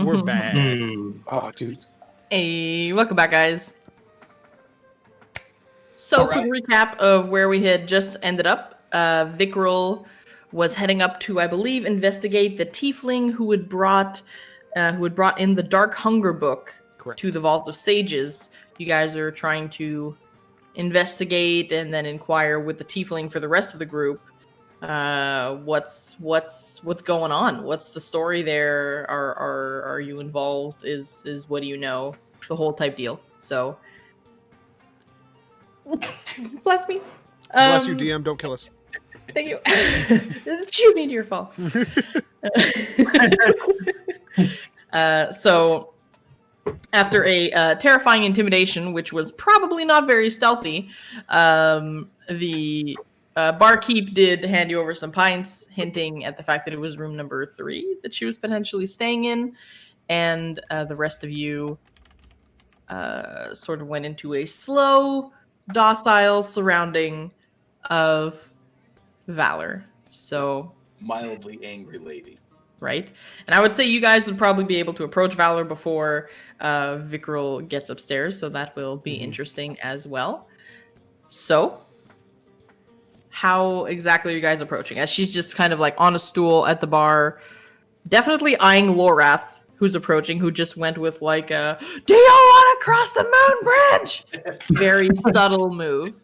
We're bad. Oh, dude. Hey, welcome back, guys. So, quick recap of where we had just ended up. Vikrul was heading up to, I believe, investigate the tiefling who had brought in the Dark Hunger book to the Vault of Sages. You guys are trying to investigate and then inquire with the tiefling for the rest of the group. What's going on? What's the story there? Are you involved? Is what do you know? The whole type deal. So, bless me. Bless you, DM. Don't kill us. Thank you. Shoot me to your fall. So, after a terrifying intimidation, which was probably not very stealthy, the barkeep did hand you over some pints, hinting at the fact that it was room number 3 that she was potentially staying in, and the rest of you sort of went into a slow, docile surrounding of Valor. So mildly angry lady. Right? And I would say you guys would probably be able to approach Valor before Vikrul gets upstairs, so that will be interesting as well. So, how exactly are you guys approaching? As she's just kind of like on a stool at the bar, definitely eyeing Lorath, who's approaching, who just went with like a, "Do you want to cross the moon bridge?" Very subtle move.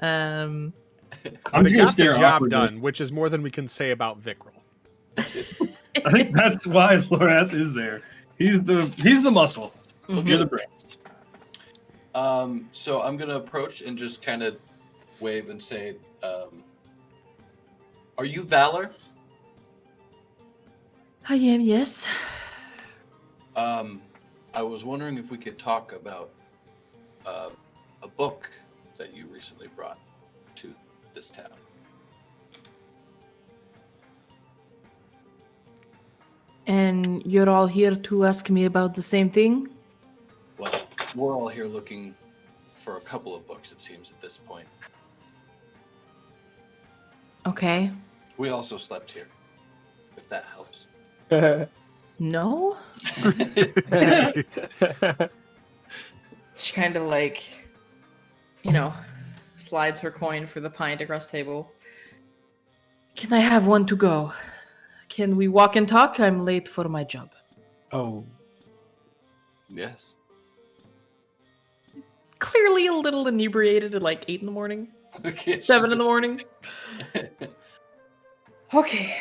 I'm just gonna stare the job done, which is more than we can say about Vikrul. I think that's why Lorath is there. He's the muscle. You're the brains. So I'm gonna approach and just kind of wave and say, "Are you Valor?" I am, yes. I was wondering if we could talk about a book that you recently brought to this town. And you're all here to ask me about the same thing? Well, we're all here looking for a couple of books, it seems, at this point. Okay. We also slept here, if that helps. No? She kind of like, slides her coin for the pint across the table. Can I have one to go? Can we walk and talk? I'm late for my job. Oh. Yes. Clearly a little inebriated at like 8 in the morning. Okay. 7 in the morning. Okay.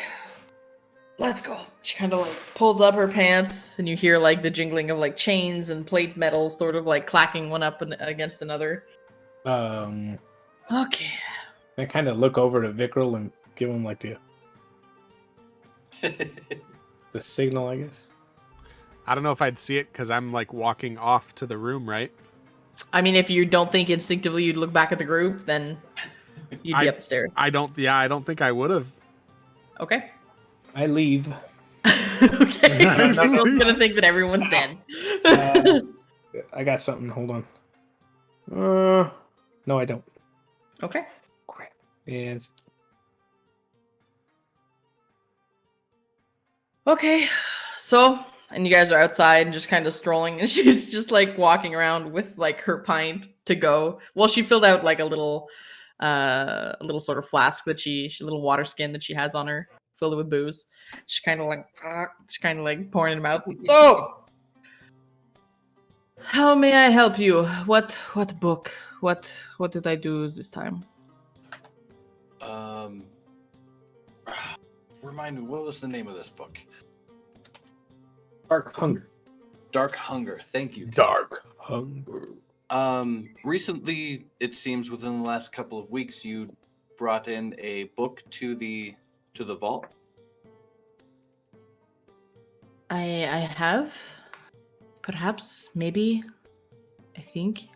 Let's go. She kind of like pulls up her pants and you hear like the jingling of like chains and plate metal sort of like clacking one up against another. Okay. I kind of look over to Vikrul and give him like the signal, I guess. I don't know if I'd see it because I'm like walking off to the room, right? I mean, if you don't think instinctively you'd look back at the group, then you'd be upstairs. I don't think I would have. Okay. I leave. Okay. Everyone's gonna think that everyone's dead. I got something. Hold on. No, I don't. Okay. Crap. And okay. So, and you guys are outside and just kind of strolling, and she's just like walking around with like her pint to go. Well, she filled out like a little sort of flask that she little water skin that she has on her, filled it with booze. She's kind of like pouring in her mouth. So, how may I help you? What book? What did I do this time? Remind me, what was the name of this book? Dark Hunger. Dark Hunger. Thank you. Dark Hunger. Recently, it seems within the last couple of weeks, you brought in a book to the vault. I have, perhaps, maybe, I think.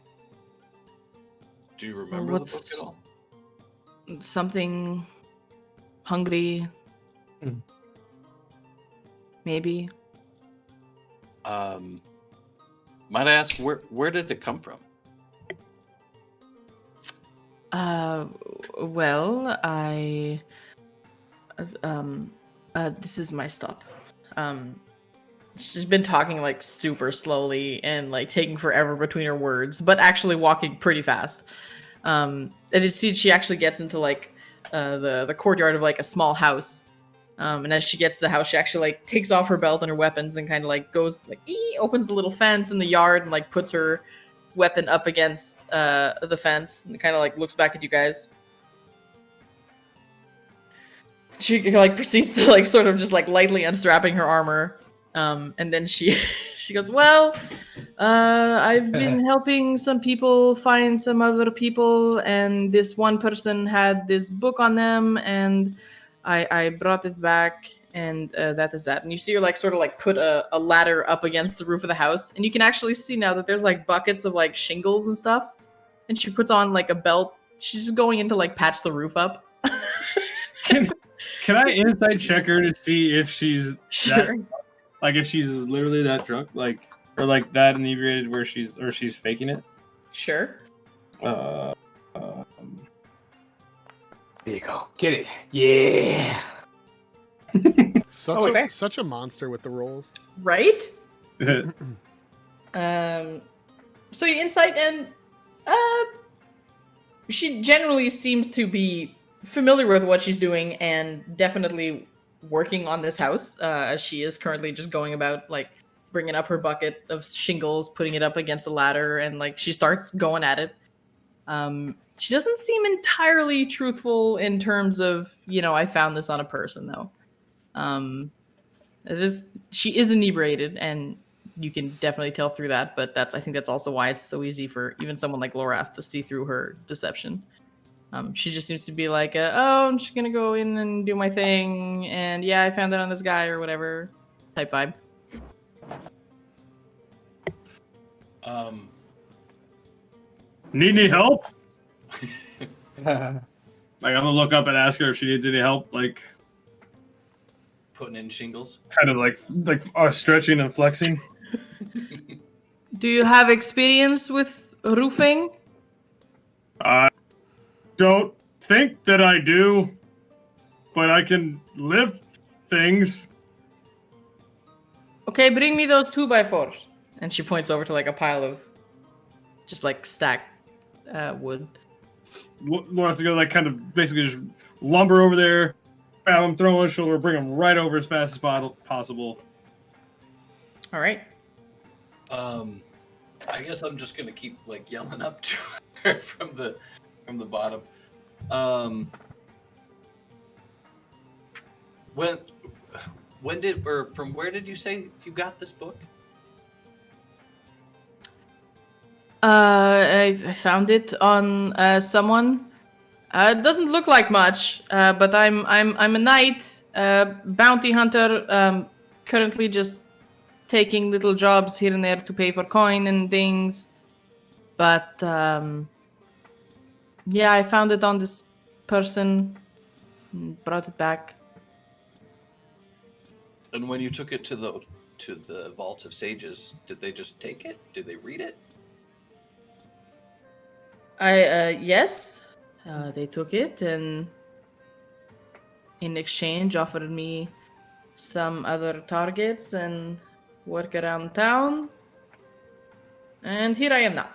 Do you remember the book at all? Something hungry. Maybe. Might I ask where did it come from? Well, this is my stop. She's been talking like super slowly and like taking forever between her words, but actually walking pretty fast. And you see she actually gets into like the courtyard of like a small house. And as she gets to the house, she actually like takes off her belt and her weapons and kind of like goes like opens the little fence in the yard and like puts her weapon up against the fence and kind of like looks back at you guys. She like proceeds to like sort of just like lightly unstrapping her armor. And then she goes, well, I've been helping some people find some other people, and this one person had this book on them, and I brought it back, and that is that. And you see her like sort of like put a ladder up against the roof of the house, and you can actually see now that there's like buckets of like shingles and stuff, and she puts on like a belt. She's just going in to like patch the roof up. Can I insight check her to see if she's Sure. like if she's literally that drunk, like or like that inebriated where she's faking it? Sure. There you go. Get it. Yeah. Such a monster with the rolls. Right? So you insight, and she generally seems to be familiar with what she's doing and definitely working on this house, as she is currently just going about like bringing up her bucket of shingles, putting it up against a ladder, and like she starts going at it. She doesn't seem entirely truthful in terms of, I found this on a person though. She is inebriated, and you can definitely tell through that, but I think that's also why it's so easy for even someone like Lorath to see through her deception. She just seems to be like, I'm just gonna go in and do my thing, and yeah, I found it on this guy or whatever type vibe. Need any help? Like, I'm gonna look up and ask her if she needs any help, like Putting in shingles. kind of like stretching and flexing. Do you have experience with roofing? I don't think that I do, but I can lift things. Okay, bring me those 2x4s. And she points over to like a pile of just like stacked wood. Laura's gonna like kind of basically just lumber over there, grab him, throw him on his shoulder, bring him right over as fast as possible. All right. I guess I'm just gonna keep like yelling up to her from the bottom. From where did you say you got this book? I found it on someone. It doesn't look like much, but I'm a knight, bounty hunter. Currently just taking little jobs here and there to pay for coin and things. But yeah, I found it on this person, and brought it back. And when you took it to the Vault of Sages, did they just take it? Did they read it? Yes, they took it and in exchange offered me some other targets and work around town. And here I am now.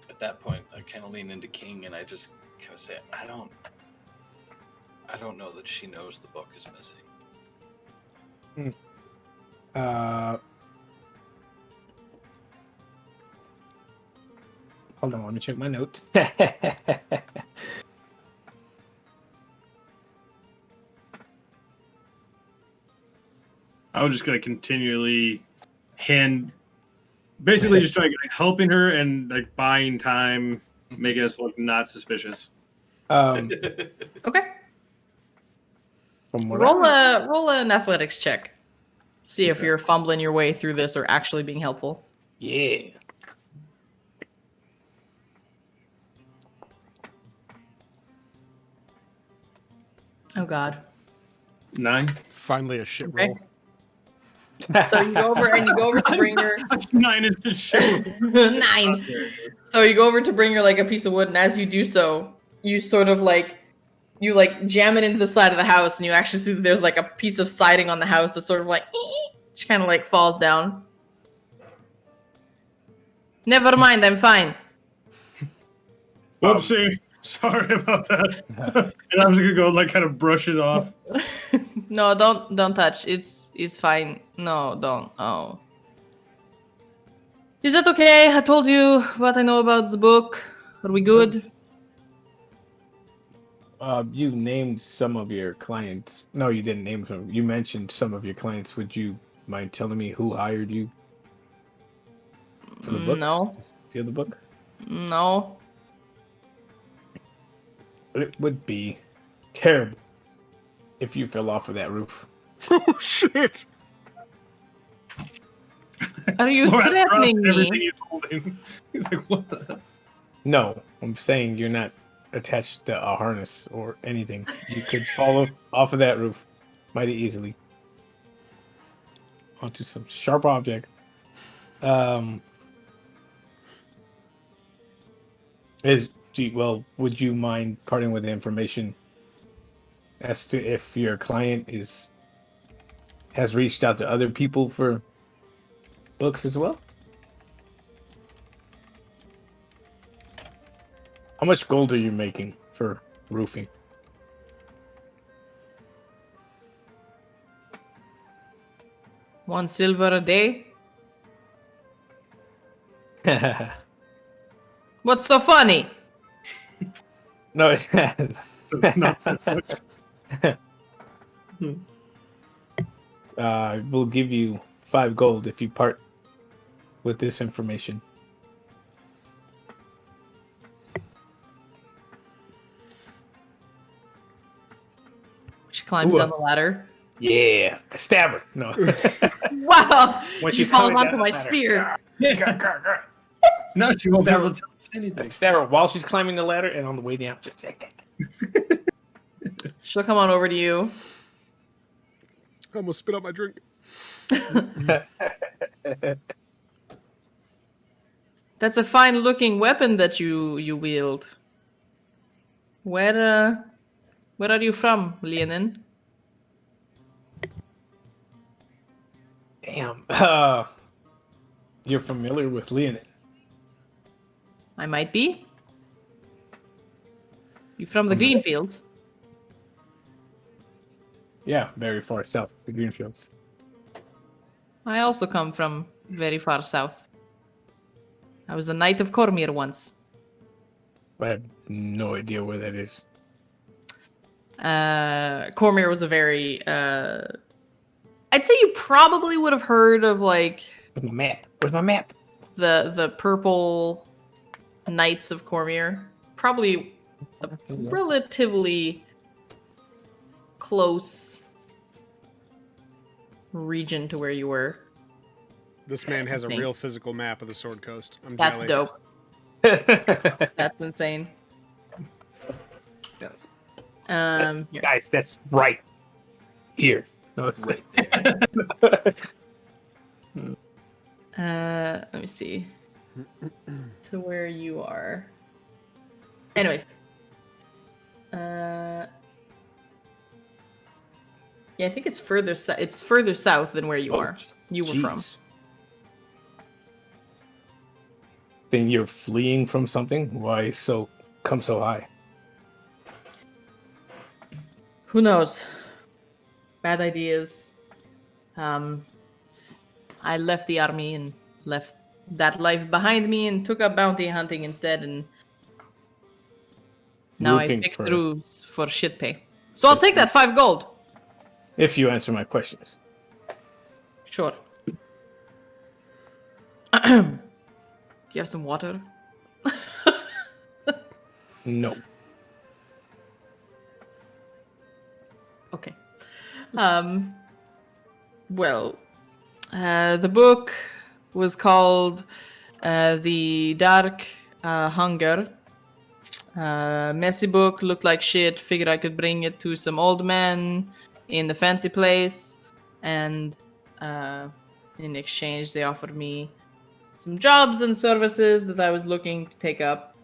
At that point, I kind of lean into King and I just kind of say, I don't know that she knows the book is missing. Hold on, let me check my notes. I was just gonna continually basically just try helping her and like buying time, making us look not suspicious. Okay. From what Roll an athletics check. See if you're fumbling your way through this or actually being helpful. Yeah. Oh God. 9. Finally, a shit Okay. roll. So you go over to bring her 9 is just shit. 9. So you go over to bring her like a piece of wood, and as you do so, you sort of like you like jam it into the side of the house, and you actually see that there's like a piece of siding on the house that sort of like just kind of like falls down. Never mind, I'm fine. Whoopsie. Sorry about that. And I was gonna go like kind of brush it off. No, don't touch. It's fine. No, don't. Oh. Is that okay? I told you what I know about the book. Are we good? You named some of your clients. No, you didn't name them. You mentioned some of your clients. Would you mind telling me who hired you for the book? No. The other book? No. It would be terrible if you fell off of that roof. Oh shit! Are you Laura threatening trusted everything me? you told him. He's like, what the hell? No, I'm saying you're not attached to a harness or anything. You could fall off of that roof mighty easily onto some sharp object. Would you mind parting with the information as to if your client has reached out to other people for books as well? How much gold are you making for roofing? $1 silver a day? What's so funny? No, it's not. It's not that much. We'll give you 5 gold if you part with this information. She climbs Ooh. down the ladder. Yeah, stab her. No. Wow! When She she's falls coming onto down my the ladder. spear. Now she won't be able to tell anything. Stab her while she's climbing the ladder and on the way down. She'll come on over to you. I almost spit out my drink. That's a fine-looking weapon that you wield. Where are you from, Leonin? Damn. You're familiar with Leonin? I might be. You from the Greenfields? Yeah, very far south of the Greenfields. I also come from very far south. I was a knight of Cormyr once. I have no idea where that is. Cormyr was a very I'd say you probably would have heard of like Where's my map? Where's my map? the purple knights of Cormyr. Probably a relatively close region to where you were. This man has a Thank- real physical map of the Sword Coast. I'm That's jelly. dope. That's insane. Here. Guys, that's right here. No, it's Right there. Let me see. To where you are. Anyways. Yeah, I think it's further it's further south than where you are. You were from. Then you're fleeing from something? Why come so high? Who knows? Bad ideas. I left the army and left that life behind me and took up bounty hunting instead, and now I Looking fix for- roofs for shit pay. So I'll take that 5 gold. If you answer my questions. Sure. Do you have some water? No. Okay. Well, the book was called The Dark Hunger. Messy book, looked like shit. Figured I could bring it to some old men in the fancy place, and in exchange they offered me some jobs and services that I was looking to take up.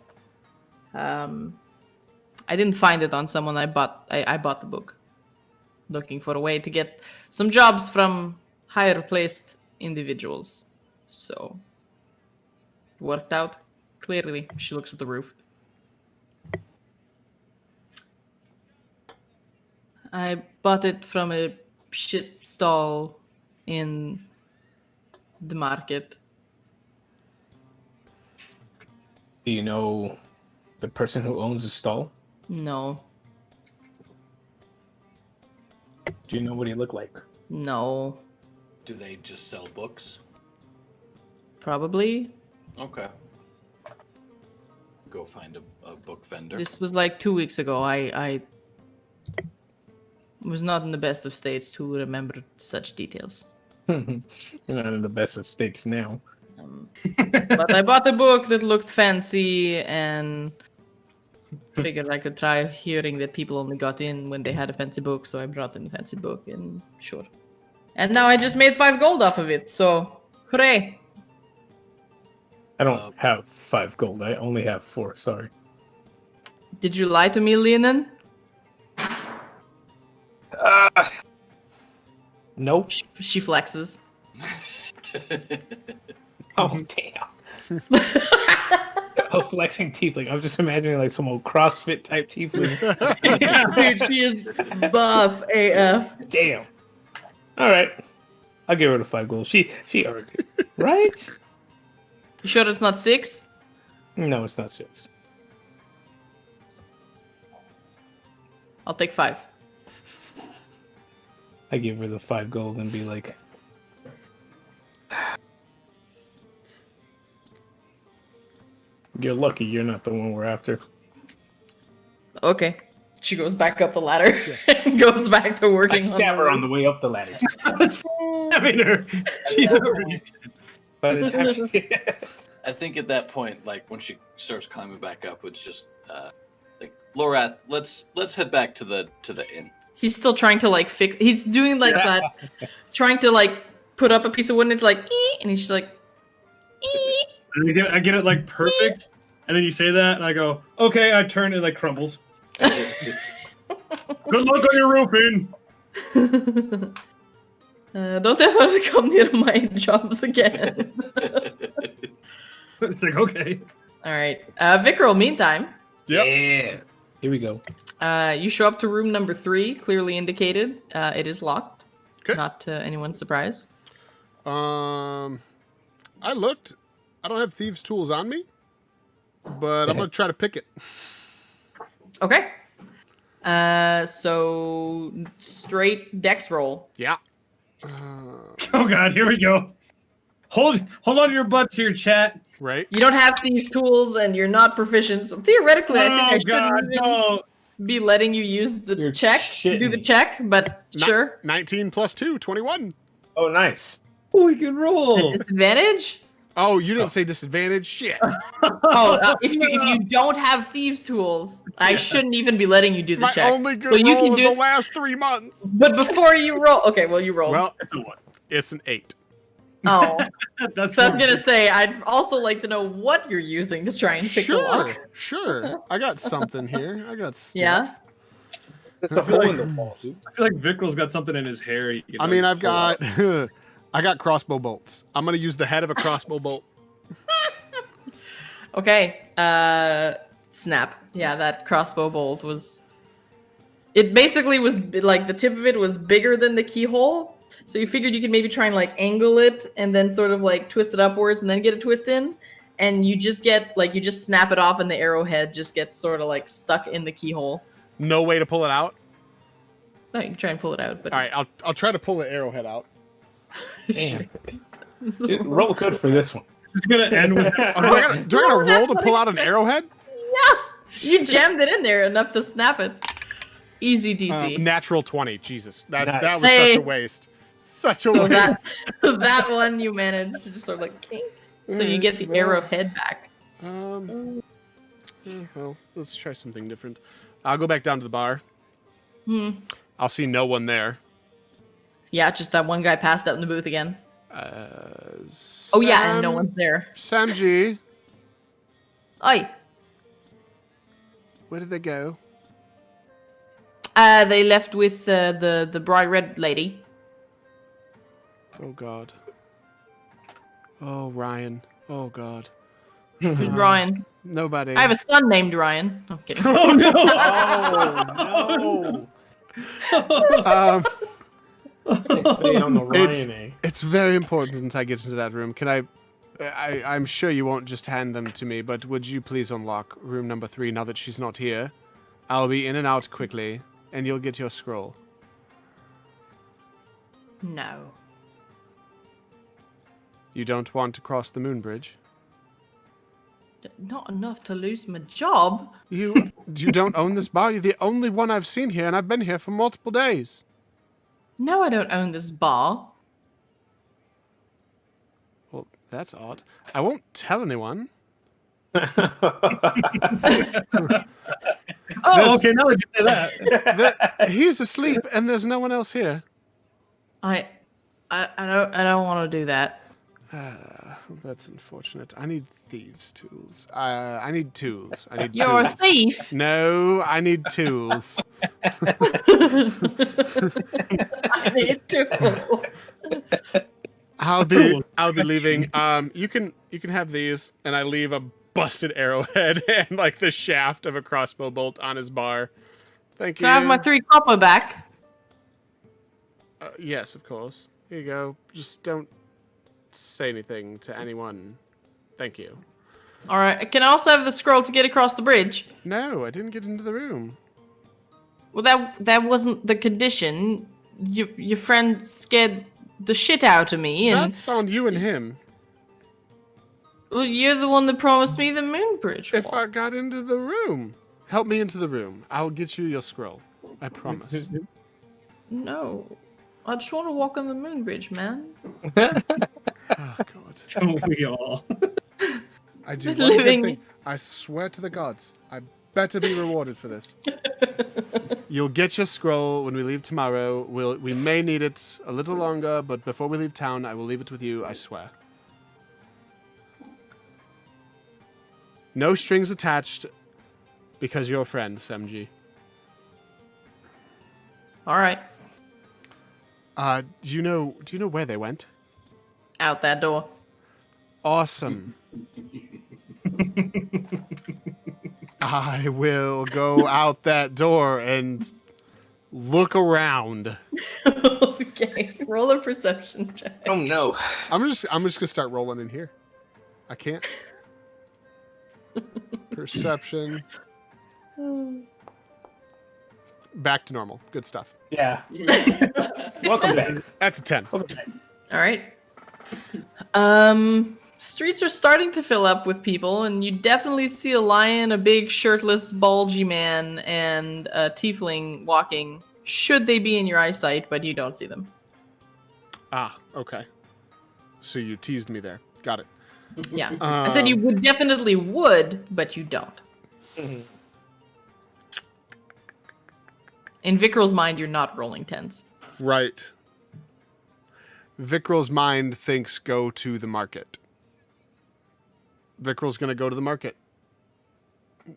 I didn't find it on someone. I bought the book, looking for a way to get some jobs from higher placed individuals. So worked out. Clearly, she looks at the roof. I bought it from a shit stall in the market. Do you know the person who owns the stall? No. Do you know what he looked like? No. Do they just sell books? Probably. Okay. Go find a book vendor. This was like 2 weeks ago. I was not in the best of states to remember such details. You're not in the best of states now. But I bought a book that looked fancy and figured I could try hearing that people only got in when they had a fancy book, so I brought in a fancy book and sure. And now I just made 5 gold off of it, so hooray! I don't have 5 gold. I only have 4. Sorry. Did you lie to me, Leonin? Nope. She flexes. Oh damn. Oh, flexing tiefling. I was just imagining like some old CrossFit type tiefling. Dude, she is buff AF. Damn. All right. I'll give her the 5 gold. She earned it, right? You sure it's not 6? No, it's not 6. I'll take 5. I give her the 5 gold and be like, "You're lucky you're not the one we're after." Okay. She goes back up the ladder and goes back to working. I stab her on the way up the ladder. Stabbing her. She's already dead. By the time she... I think at that point, like when she starts climbing back up, it's just like Lorath. Let's head back to the inn. He's still trying to like fix. He's doing like that, trying to like put up a piece of wood, and it's like, and he's just like, I get it like perfect, and then you say that, and I go, okay. I turn, it like crumbles. Good luck on your roofing. Don't ever come near my jobs again. It's like, okay. All right, Vickrell. Meantime, Yep. Yeah. Here we go. you show up to room number 3, clearly indicated. It is locked. 'Kay. Not to anyone's surprise. I looked. I don't have thieves' tools on me, but I'm gonna try to pick it. Okay. So straight dex roll. Yeah. Oh god, here we go. Hold on to your butts here, chat. Right. You don't have thieves' tools, and you're not proficient. So theoretically, I think I shouldn't even no. be letting you use the You're check, shitting do the me. check. But sure. 19 plus 2, 21. Oh, nice. Oh, we can roll. Disadvantage? Oh, you didn't say disadvantage? Shit. Oh, if you don't have thieves' tools, I shouldn't even be letting you do the My check. only good So you roll can of do the it, last 3 months. but before you roll, okay, well you roll. Well, That's a one. it's an 8. Oh, That's so I was gonna say I'd also like to know what you're using to try and pick the lock. Sure. I got something here. I got stuff. Yeah. That's a hole in the wall, dude. I feel like Vickrell's got something in his hair. You I know, mean, I've pull out. got I got crossbow bolts. I'm gonna use the head of a crossbow bolt. Okay. Snap. Yeah, that crossbow bolt was. It basically was like the tip of it was bigger than the keyhole, so you figured you could maybe try and like angle it and then sort of like twist it upwards and then get a twist in, and you just get like you just snap it off and the arrowhead just gets sort of like stuck in the keyhole. No way to pull it out. No, you can try and pull it out, but All right, I'll try to pull the arrowhead out. Damn. Dude, roll good for this one. This is gonna end with. Oh, do I gotta roll to pull out an arrowhead? Yeah, you jammed it in there enough to snap it. Easy DC. Natural 20. Jesus, that was Hey. such a waste. Such a So waste. that one you managed to just sort of like kink. So you get the arrowhead back. Well, let's try something different. I'll go back down to the bar. I'll see no one there. Yeah, just that one guy passed out in the booth again. Sam, Oh yeah, and no one's there. Sam G, Oi. where did they go? They left with the bright red lady. Oh God. Oh Ryan. Oh God. Who's Ryan? Nobody. I have a son named Ryan. I'm kidding. Oh no! Oh Um, no! Stay on the It's- Ryan, eh? it's very important I get into that room. Can I'm sure you won't just hand them to me, but would you please unlock room number 3 now that she's not here? I'll be in and out quickly, and you'll get your scroll. No. You don't want to cross the moon bridge? Not enough to lose my job. You don't own this bar? You're the only one I've seen here, and I've been here for multiple days. No, I don't own this bar. Well, that's odd. I won't tell anyone. Oh, This- okay. Now that you say that, He's asleep, and there's no one else here. I don't want to do that. That's unfortunate. I need thieves' tools. I need tools. I need You're a tools. thief. No, I need tools. I need tools. I'll be leaving. You can have these, and I leave a busted arrowhead and like the shaft of a crossbow bolt on his bar. Thank you. Can I have my 3 copper back? Yes, of course. Here you go. Just don't say anything to anyone. Thank you. All right. Can I also have the scroll to get across the bridge? No, I didn't get into the room. Well, that wasn't the condition. Your friend scared the shit out of me, and That's on you and him. well, you're the one that promised me the moon bridge. If I got into the room, help me into the room. I'll get you your scroll. I promise. No, I just want to walk on the moon bridge, man. Oh God. don't we all? I do Just one good living- thing. I swear to the gods, I better be rewarded for this. You'll get your scroll when we leave tomorrow. We may need it a little longer, but before we leave town, I will leave it with you, I swear. No strings attached, because you're a friend, Semji. All right, Do you know where they went? out that door. Awesome. I will go out that door and look around. Okay, roll a perception check. Oh no! I'm just gonna start rolling in here. I can't. Perception. Back to normal. Good stuff. Yeah. Welcome back. That's a 10. All right. Streets are starting to fill up with people, and you definitely see a lion, a big shirtless, bulgy man, and a tiefling walking. Should they be in your eyesight, but you don't see them. Ah, okay. So you teased me there. Got it. Yeah, I said you would definitely would, but you don't. In Vikral's mind, you're not rolling 10s. Right. Vikral's mind thinks go to the market. Vikral's gonna go to the market.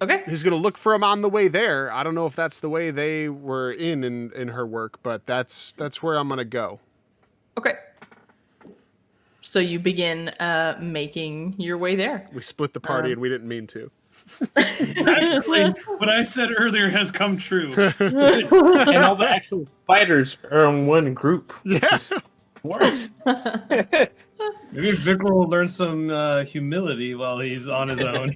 Okay. He's gonna look for him on the way there. I don't know if that's the way they were in her work, but that's where I'm gonna go. Okay. So you begin making your way there. We split the party and we didn't mean to. Actually, what I said earlier has come true. And all the actual fighters are in one group. Yeah. Worse. Maybe Vikral will learn some humility while he's on his own.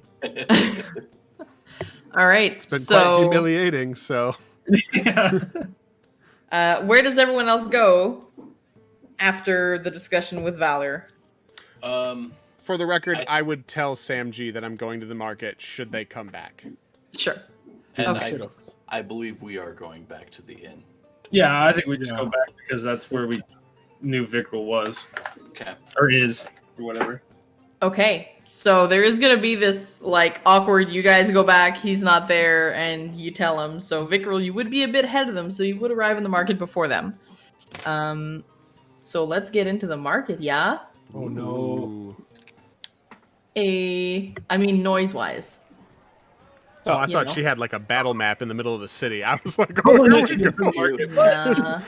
All right. It's been quite So humiliating, so Yeah. where does everyone else go after the discussion with Valor? for the record, I would tell Sam G that I'm going to the market should they come back. Sure. And Okay. I believe we are going back to the inn. Yeah, I think we just go back because that's where we knew Vikral was. Okay. Or is, or whatever. Okay, so there is gonna be this like awkward. You guys go back, he's not there, and you tell him. So Vikral, you would be a bit ahead of them, so you would arrive in the market before them. So let's get into the market, yeah. Oh no. Ooh. I mean, noise-wise. Oh, I you thought know. she had like a battle map in the middle of the city. I was like, Oh, oh, no, here she we did. go. Nah.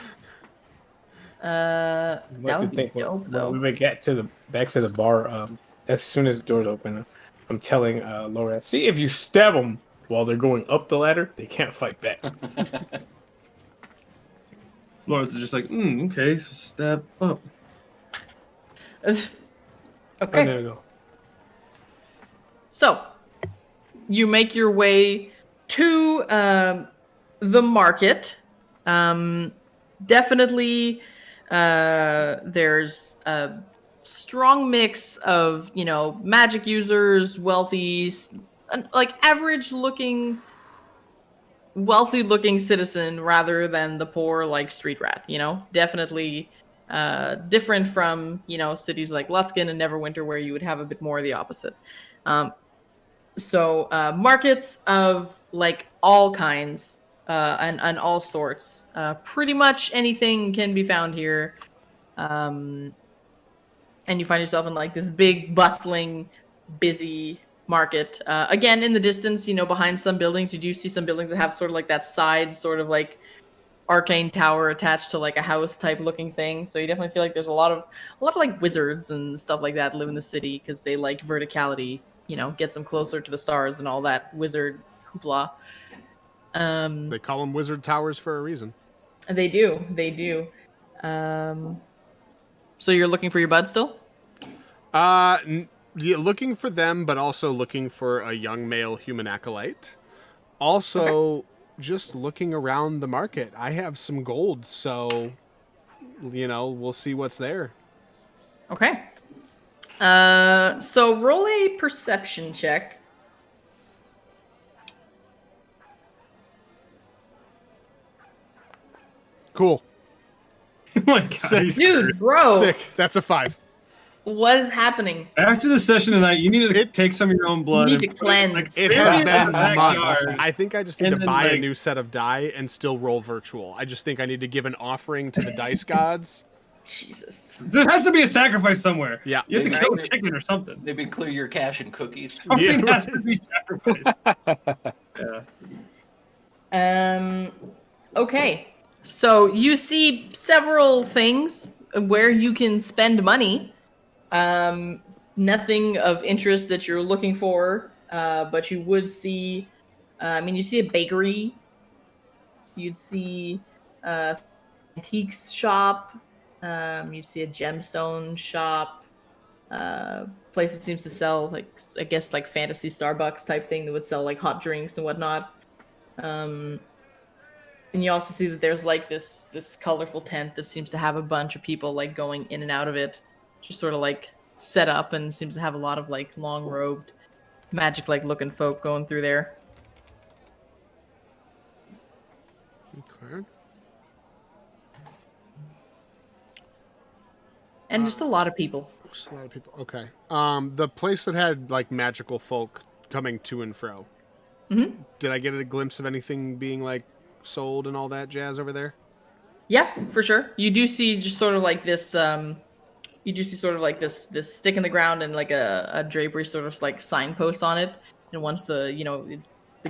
What That to would be think dope, when though. we get to the back to the bar. As soon as the doors open, I'm telling Laura, see if you stab them while they're going up the ladder, they can't fight back. Lawrence is just like, okay, so step up. Oh, Okay. there we go. So, you make your way to the market. Definitely, there's a strong mix of, magic users, wealthy, like average-looking, wealthy-looking citizen rather than the poor, like, street rat, Definitely different from, cities like Luskin and Neverwinter where you would have a bit more of the opposite. So markets of like all kinds and all sorts. Pretty much anything can be found here. And you find yourself in like this big, bustling, busy market. Again, in the distance, behind some buildings, you do see some buildings that have sort of like that side, sort of like arcane tower attached to like a house type looking thing. So you definitely feel like there's a lot of like wizards and stuff like that live in the city because they like verticality, gets them closer to the stars and all that wizard hoopla. They call them wizard towers for a reason. They do. So you're looking for your bud still? Yeah, looking for them, but also looking for a young male human acolyte. Also, just looking around the market. I have some gold, so we'll see what's there. Okay. So roll a perception check. Cool. Oh my god, Sick. he's Dude, cursed. bro, Sick. That's a 5. what is happening? After the session tonight, you need to take some of your own blood. need to and put it, cleanse. It save has in been the backyard. months. I think I just need And to then, buy a like- new set of die and still roll virtual. I just think I need to give an offering to the dice gods. Jesus. There has to be a sacrifice somewhere. Yeah. You have to Maybe- kill a chicken or something. Maybe clear your cache and cookies. Something Yeah. has to be sacrificed. Yeah. Okay. So you see several things where you can spend money. Nothing of interest that you're looking for, but you would see. You see a bakery. You'd see antiques shop. You'd see a gemstone shop. Place that seems to sell like I guess like fantasy Starbucks type thing that would sell like hot drinks and whatnot. And you also see that there's like this colorful tent that seems to have a bunch of people like going in and out of it, just sort of like set up and seems to have a lot of like long robed, magic like looking folk going through there. Okay. And just a lot of people. Just a lot of people. Okay. The place that had like magical folk coming to and fro. Mhm. Did I get a glimpse of anything being like sold and all that jazz over there? Yeah, for sure. You do see just sort of like this this stick in the ground and like a drapery sort of like signpost on it. And once the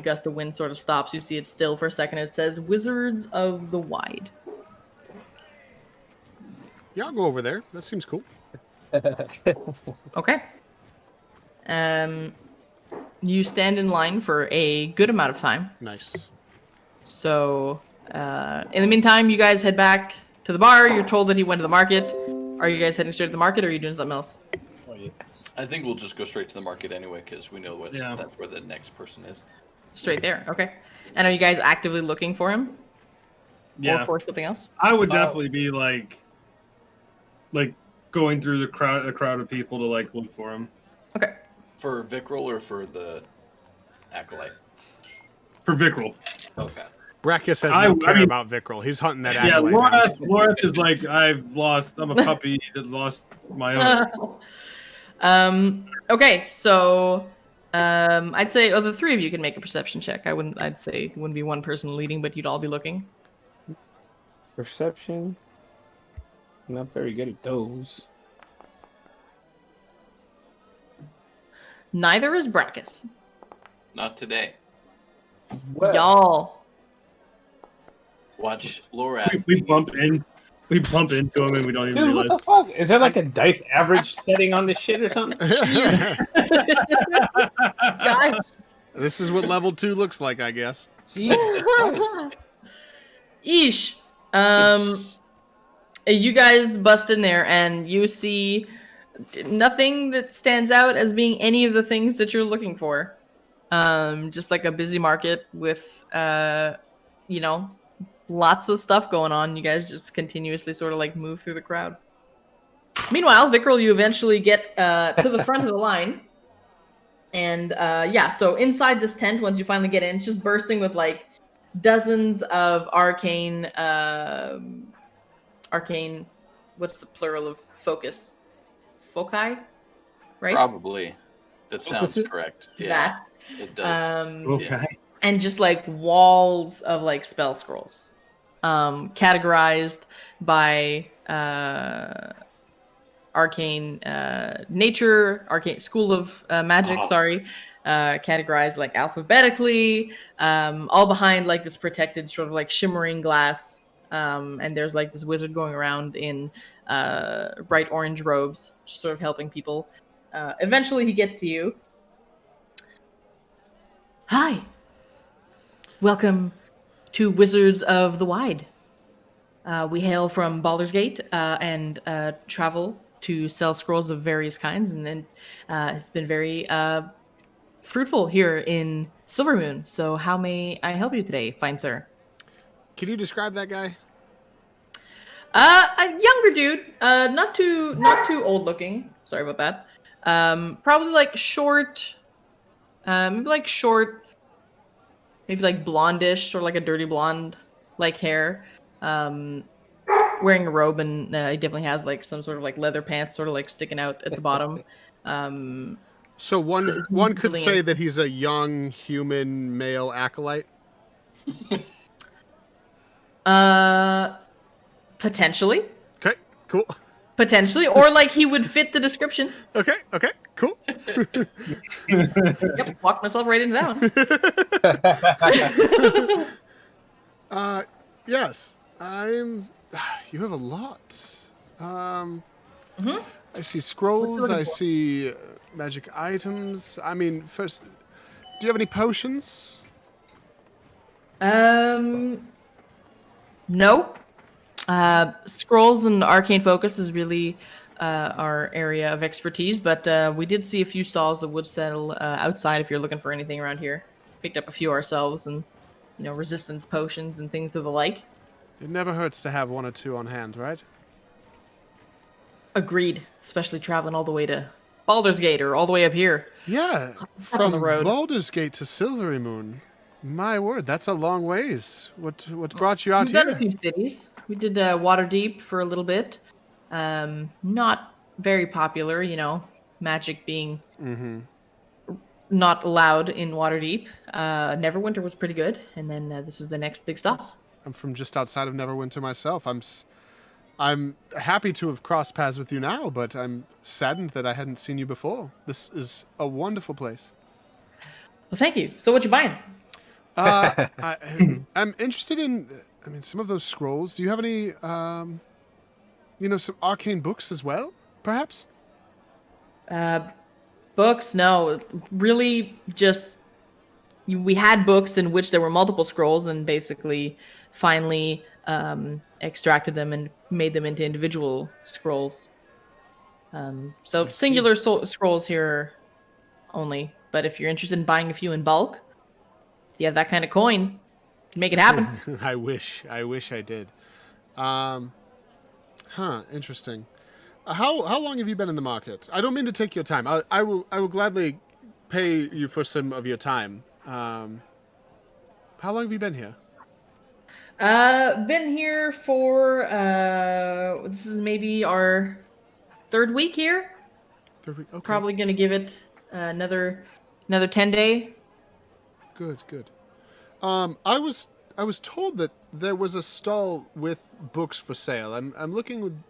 gust of wind sort of stops, you see it still for a second. It says Wizards of the Wide. Yeah, I'll go over there. That seems cool. Okay. You stand in line for a good amount of time. Nice. So, in the meantime, you guys head back to the bar. You're told that he went to the market. Are you guys heading straight to the market, or are you doing something else? I think we'll just go straight to the market anyway, because we know that's where the next person is. Straight there. Okay. And are you guys actively looking for him? Yeah. Or for something else? I would definitely be like going through a crowd of people to like look for him. Okay. For Vickrel or for the Acolyte? For Vickrel. Okay. Brachus has I no care mean- about Vickrel. He's hunting that Yeah, acolyte now. Laura is like, I'm a puppy that lost my owner. Okay, so I'd say the three of you can make a perception check. I'd say it wouldn't be one person leading, but you'd all be looking. Perception. Not very good at those. Neither is Brachus. Not today. Well, Y'all. Watch Lorath. We bump into him and we don't even dude, what realize. the fuck? Is there like a dice average setting on this shit or something? Guys. This is what level 2 looks like, I guess. Jesus Christ. Eesh. You guys bust in there and you see nothing that stands out as being any of the things that you're looking for. Just like a busy market with, you know, lots of stuff going on. You guys just continuously sort of like move through the crowd. Meanwhile, Vickrell, you eventually get to the front of the line. And yeah, so inside this tent, once you finally get in, it's just bursting with like dozens of arcane, what's the plural of focus? Foci? Right? Probably. That sounds Focuses? correct. Yeah, That. it does. Okay. And just like walls of like spell scrolls, categorized by arcane nature, arcane school of magic. Oh. Sorry, categorized like alphabetically, all behind like this protected sort of like shimmering glass. And there's like this wizard going around in bright orange robes, just sort of helping people. Eventually, he gets to you. Hi. Welcome to Wizards of the Wide. We hail from Baldur's Gate and travel to sell scrolls of various kinds, and then it's been very fruitful here in Silvermoon. So how may I help you today, fine sir? Can you describe that guy? A younger dude, not too old looking. Sorry about that. Probably like short, maybe like short, maybe like blondish, or like a dirty blonde like hair. Wearing a robe, and he definitely has like some sort of like leather pants sort of like sticking out at the bottom. So one could say that he's a young human male acolyte. Potentially. Okay, cool. Potentially, or like he would fit the description. Okay, cool. Yep, walked myself right into that one. Yes, I'm. You have a lot. I see scrolls. I see magic items. I mean, first, do you have any potions? No. Scrolls and arcane focus is really our area of expertise, but we did see a few stalls that would sell outside if you're looking for anything around here. Picked up a few ourselves, and resistance potions and things of the like. It never hurts to have one or two on hand, right? Agreed, especially traveling all the way to Baldur's Gate or all the way up here. Yeah, on from the road. Baldur's Gate to Silvery Moon. My word, that's a long ways. What brought you out We've done a here? few cities. We did Waterdeep for a little bit. Not very popular, magic being not allowed in Waterdeep. Neverwinter was pretty good, and then this was the next big stop. I'm from just outside of Neverwinter myself. I'm happy to have crossed paths with you now, but I'm saddened that I hadn't seen you before. This is a wonderful place. Well, thank you. So what you buying? I'm interested in, some of those scrolls. Do you have any, some arcane books as well, perhaps? Books? No. Really just... We had books in which there were multiple scrolls, and basically finally extracted them and made them into individual scrolls. So singular scrolls here only. But if you're interested in buying a few in bulk, if you have that kind of coin, you can make it happen. I wish I did. Interesting. How long have you been in the market? I don't mean to take your time. I will gladly pay you for some of your time. How long have you been here? Been here for this is maybe our third week here. Third week. Okay. Probably gonna give it another 10 day. Good. I was told that there was a stall with books for sale. I'm looking with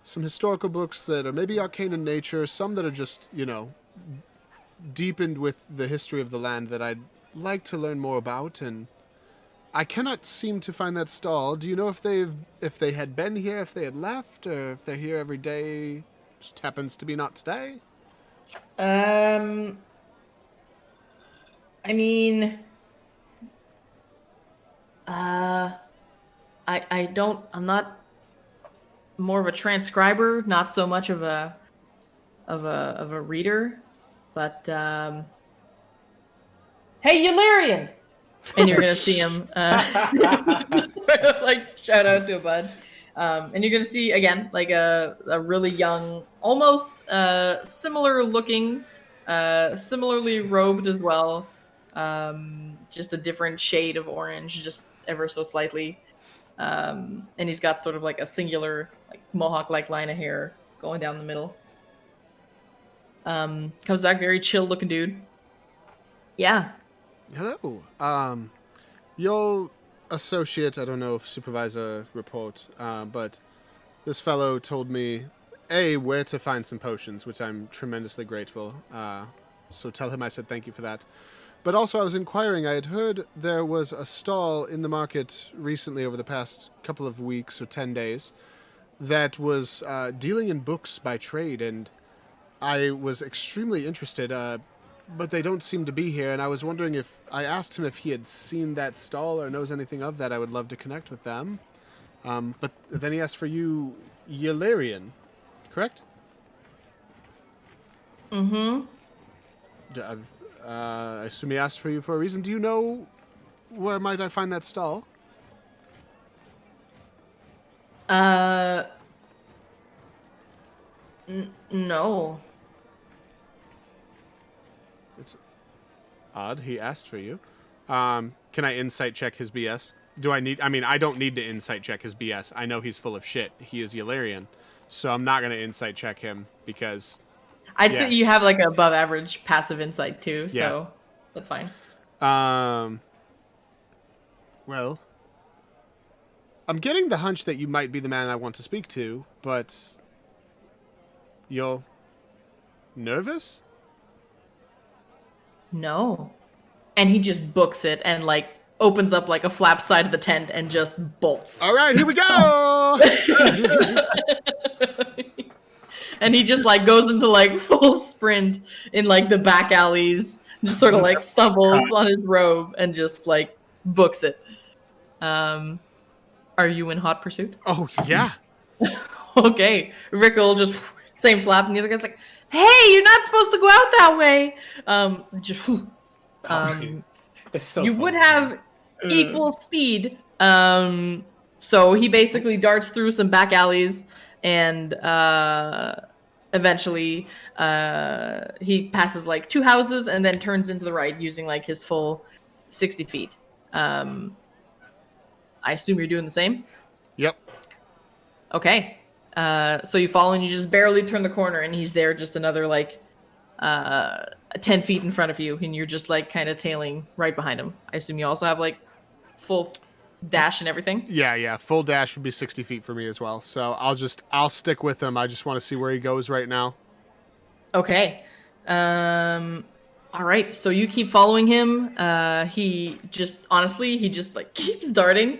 some historical books that are maybe arcane in nature, some that are just, deepened with the history of the land that I'd like to learn more about, and I cannot seem to find that stall. Do you know if they had been here, if they had left, or if they're here every day? Just happens to be not today. I mean, I don't. I'm not more of a transcriber, not so much of a reader, but hey, Illyrian, and you're gonna see him. Like shout out to a bud. And you're gonna see again like a really young, almost similar looking, similarly robed as well. Just a different shade of orange, just ever so slightly. And he's got sort of like a singular like mohawk-like line of hair going down the middle. Comes back very chill looking dude. Yeah. Hello. Your associate, I don't know if supervisor report, but this fellow told me, where to find some potions, which I'm tremendously grateful. So tell him I said thank you for that. But also I was inquiring, I had heard there was a stall in the market recently over the past couple of weeks or 10 days that was dealing in books by trade, and I was extremely interested, but they don't seem to be here, and I was wondering if I asked him if he had seen that stall or knows anything of that. I would love to connect with them. But then he asked for you, Yelarian, correct? Mm-hmm. I assume he asked for you for a reason. Do you know where might I find that stall? No. It's odd. He asked for you. Can I insight check his BS? I don't need to insight check his BS. I know he's full of shit. He is Yelarian. So I'm not going to insight check him because... I'd say you have like an above average passive insight too, so that's fine. Well, I'm getting the hunch that you might be the man I want to speak to, but you're nervous? No. And he just books it and like opens up like a flap side of the tent and just bolts. All right, here we go. And he just like goes into like full sprint in like the back alleys, just sort of like stumbles on his robe and just like books it. Are you in hot pursuit? Oh, yeah. Okay. Rick will just same flap, and the other guy's like, "Hey, you're not supposed to go out that way." It's so you funny. would have equal speed. So he basically darts through some back alleys, and eventually he passes like 2 houses and then turns into the right using like his full 60 feet. I assume you're doing the same? Yep. Okay. So you follow and you just barely turn the corner and he's there just another like 10 feet in front of you, and you're just like kind of tailing right behind him. I assume you also have like full dash and everything? Yeah. Full dash would be 60 feet for me as well. So I'll stick with him. I just want to see where he goes right now. Okay. All right. So you keep following him. He just like keeps darting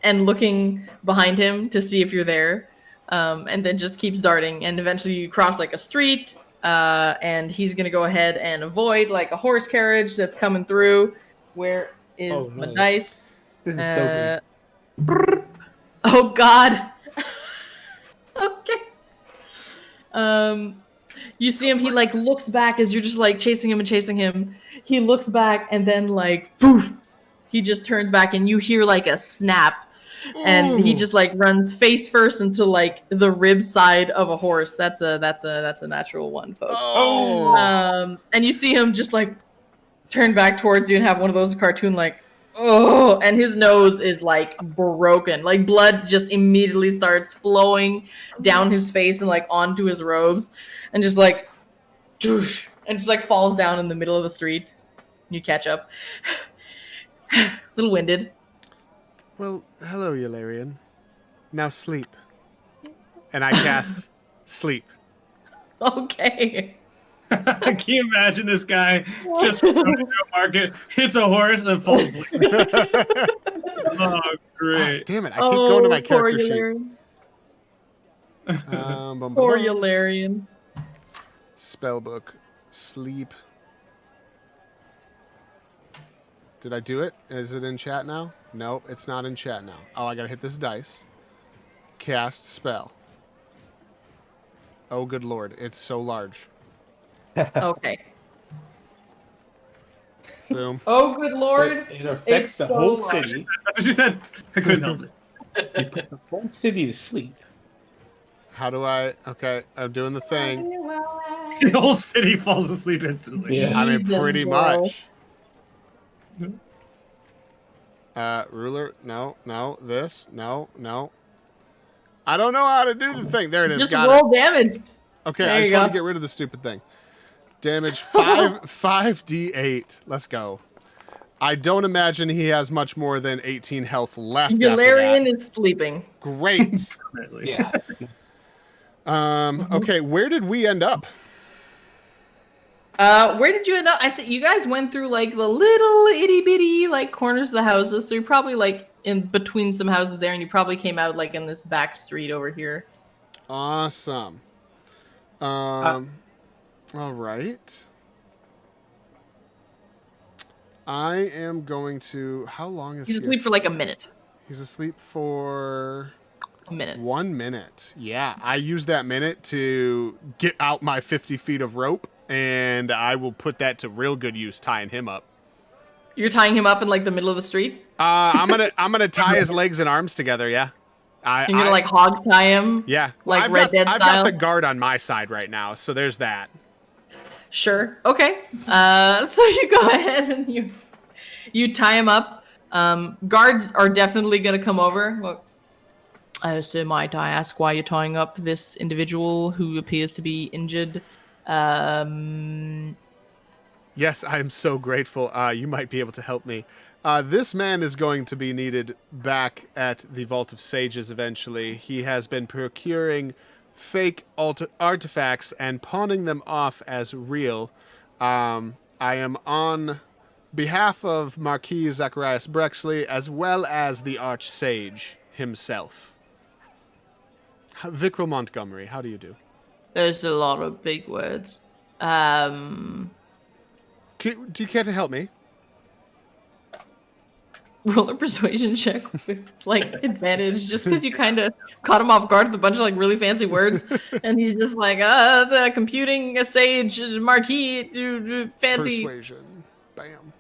and looking behind him to see if you're there. And then just keeps darting. And eventually you cross like a street. And he's going to go ahead and avoid like a horse carriage that's coming through. Where is my dice? This is so good. Oh God. Okay. You see him, he like looks back as you're just like chasing him. He looks back and then like poof, he just turns back and you hear like a snap. And he just like runs face first into like the rib side of a horse. That's a natural one, folks. And you see him just like turn back towards you and have one of those cartoon like, oh, and his nose is like broken. Like blood just immediately starts flowing down his face and like onto his robes, and just like, doosh, and just like falls down in the middle of the street. You catch up. A little winded. Well, hello, Yelarian. Now sleep. And I cast sleep. Okay. Can you imagine this guy just going to a market, hits a horse, and then falls asleep? Oh, great. Damn it! I keep going to my poor character sheet. Yularian. Bum, bum, Poor bum. Yularian. Spellbook. Sleep. Did I do it? Is it in chat now? Nope, it's not in chat now. Oh, I gotta hit this dice. Cast spell. Oh, good lord. It's so large. Okay. Boom. Oh, good lord. It affects It's the so whole large. city. That's what she said. I couldn't help it. You put the whole city to sleep. How do I... Okay, I'm doing the thing. The whole city falls asleep instantly. Yeah. I mean, Jesus, pretty bro. much. Ruler. No, no. This. No, no. I don't know how to do the thing. There it is. Just Got roll damage. Okay, There I just you want go. to get rid of the stupid thing. Damage 5d8. Let's go. I don't imagine he has much more than 18 health left. Yularian After is sleeping. that. Great. Yeah. Okay, where did we end up? Where did you end up? I'd say you guys went through like the little itty bitty like corners of the houses, so you're probably like in between some houses there, and you probably came out like in this back street over here. Awesome. All right. I am going to. How long is He's he asleep for like a minute. He's asleep for A minute. 1 minute. Yeah, I use that minute to get out my 50 feet of rope, and I will put that to real good use, tying him up. You're tying him up in like the middle of the street. I'm gonna tie his legs and arms together. Yeah, You're gonna like hog tie him. Yeah, like I've Red got, Dead I've style. got the guard on my side right now, so there's that. Sure. Okay. So you go ahead and you tie him up. Guards are definitely gonna come over. Look. So might I ask why you're tying up this individual who appears to be injured? Yes, I am so grateful. You might be able to help me. This man is going to be needed back at the Vault of Sages eventually. He has been procuring fake artifacts and pawning them off as real. I am on behalf of Marquis Zacharias Brexley as well as the Archsage himself. Vickrell Montgomery, how do you do? There's a lot of big words. Do you care to help me? Roll a persuasion check with like advantage, just because you kind of caught him off guard with a bunch of like really fancy words, and he's just like, the computing, a sage, marquee, fancy. Persuasion. Bam.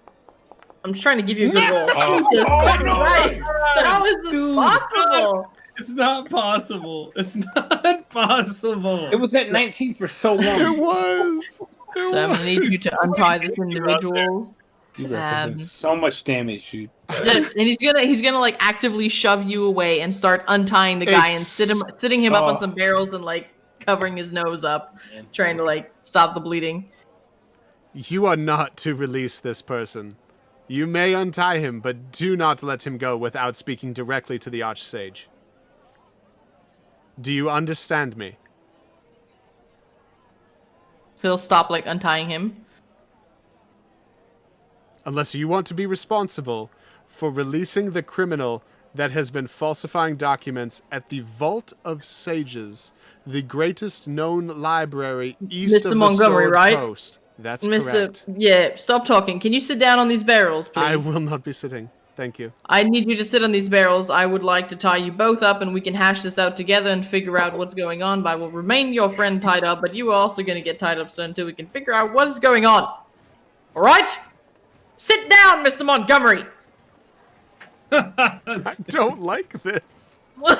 I'm just trying to give you a good roll. Oh, Jesus no. Christ. How is this possible? It's not possible. It's not possible. It was at 19 for so It long. was. So I'm gonna need you to untie this individual. You represent so much damage, you. And he's gonna like actively shove you away and start untying the guy and sitting him up on some barrels and like covering his nose up, trying to like stop the bleeding. You are not to release this person. You may untie him, but do not let him go without speaking directly to the Archsage. Do you understand me? He'll stop like untying him. Unless you want to be responsible for releasing the criminal that has been falsifying documents at the Vault of Sages, the greatest known library east Mr. of Montgomery, the Sword right? Coast. That's correct. Yeah, stop talking. Can you sit down on these barrels, please? I will not be sitting. Thank you. I need you to sit on these barrels. I would like to tie you both up and we can hash this out together and figure out what's going on. But I will remain your friend tied up, but you are also going to get tied up soon until we can figure out what is going on. All right? Sit down, Mr. Montgomery. I don't like this. What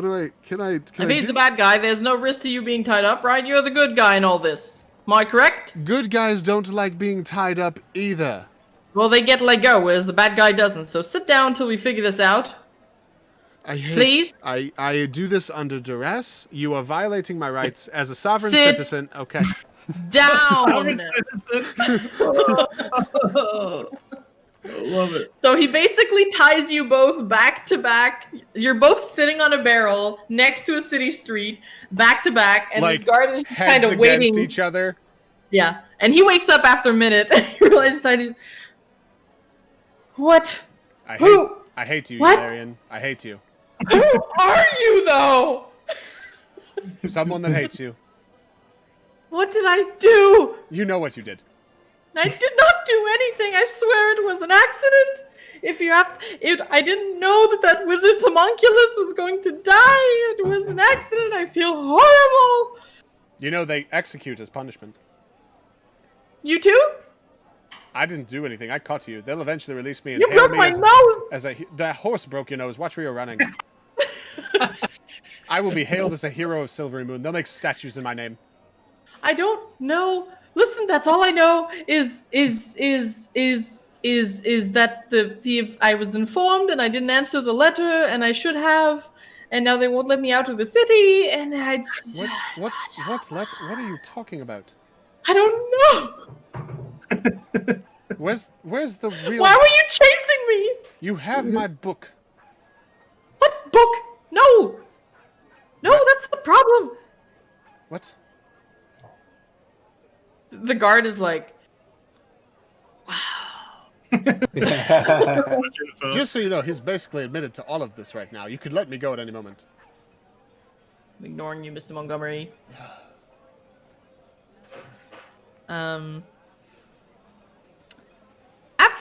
do I, can I If do? he's the bad guy, there's no risk to you being tied up, right? You're the good guy in all this. Am I correct? Good guys don't like being tied up either. Well, they get let go, whereas the bad guy doesn't. So sit down until we figure this out. Please? I do this under duress. You are violating my rights as a sovereign Sit citizen. Okay. Down! I love it. So he basically ties you both back to back. You're both sitting on a barrel next to a city street, back to back, and Like this guard is heads kind of against waiting. each other. Yeah, and he wakes up after a minute and he realizes what? I hate you, What? Valerian. I hate you. Who are you though? Someone that hates you. What did I do? You know what you did. I did not do anything. I swear it was an accident. I didn't know that wizard's homunculus was going to die. It was an accident. I feel horrible. You know they execute as punishment. You too? I didn't do anything. I caught you. They'll eventually release me and You hail broke me my nose. that horse broke your nose. Watch where you're running. I will be hailed as a hero of Silvery Moon. They'll make statues in my name. I don't know. Listen, that's all I know is that I was informed and I didn't answer the letter and I should have, and now they won't let me out of the city and I. What are you talking about? I don't know. Where's the real? Why were you chasing me? You have my book. What book? No, that's the problem. What? The guard is like, Just so you know, he's basically admitted to all of this right now. You could let me go at any moment. I'm ignoring you, Mr. Montgomery. After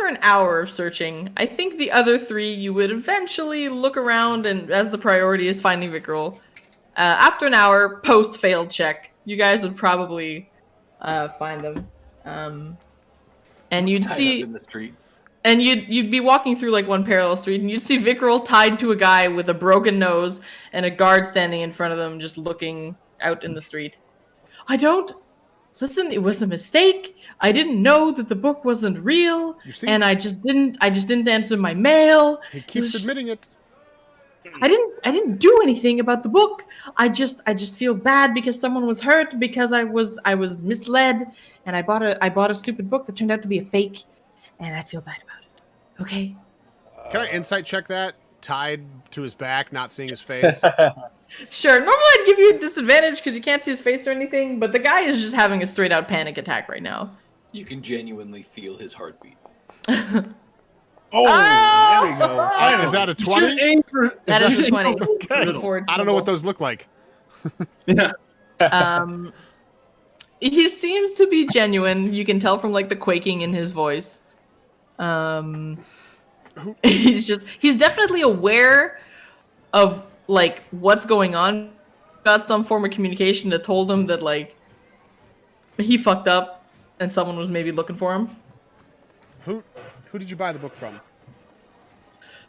an hour of searching, I think the other three you would eventually look around, and as the priority is finding Vickrell, after an hour post failed check, you guys would probably find them, and you'd Tied up see, in the street. and you'd be walking through like one parallel street, and you'd see Vickrell tied to a guy with a broken nose, and a guard standing in front of them, just looking out in the street. Listen, it was a mistake. I didn't know that the book wasn't real, and I just didn't answer my mail. He keeps admitting it. I didn't do anything about the book. I just feel bad because someone was hurt because I was misled, and I bought a stupid book that turned out to be a fake, and I feel bad about it. Okay. Can I insight check that? Tied to his back, not seeing his face. Sure. Normally I'd give you a disadvantage because you can't see his face or anything, but the guy is just having a straight out panic attack right now. You can genuinely feel his heartbeat. Oh, there we go. Is that a 20? Aim for, That is a 20. Okay. I don't know what those look like. yeah. He seems to be genuine. You can tell from like the quaking in his voice. He's definitely aware of like what's going on. Got some form of communication that told him that like he fucked up and someone was maybe looking for him. Who did you buy the book from?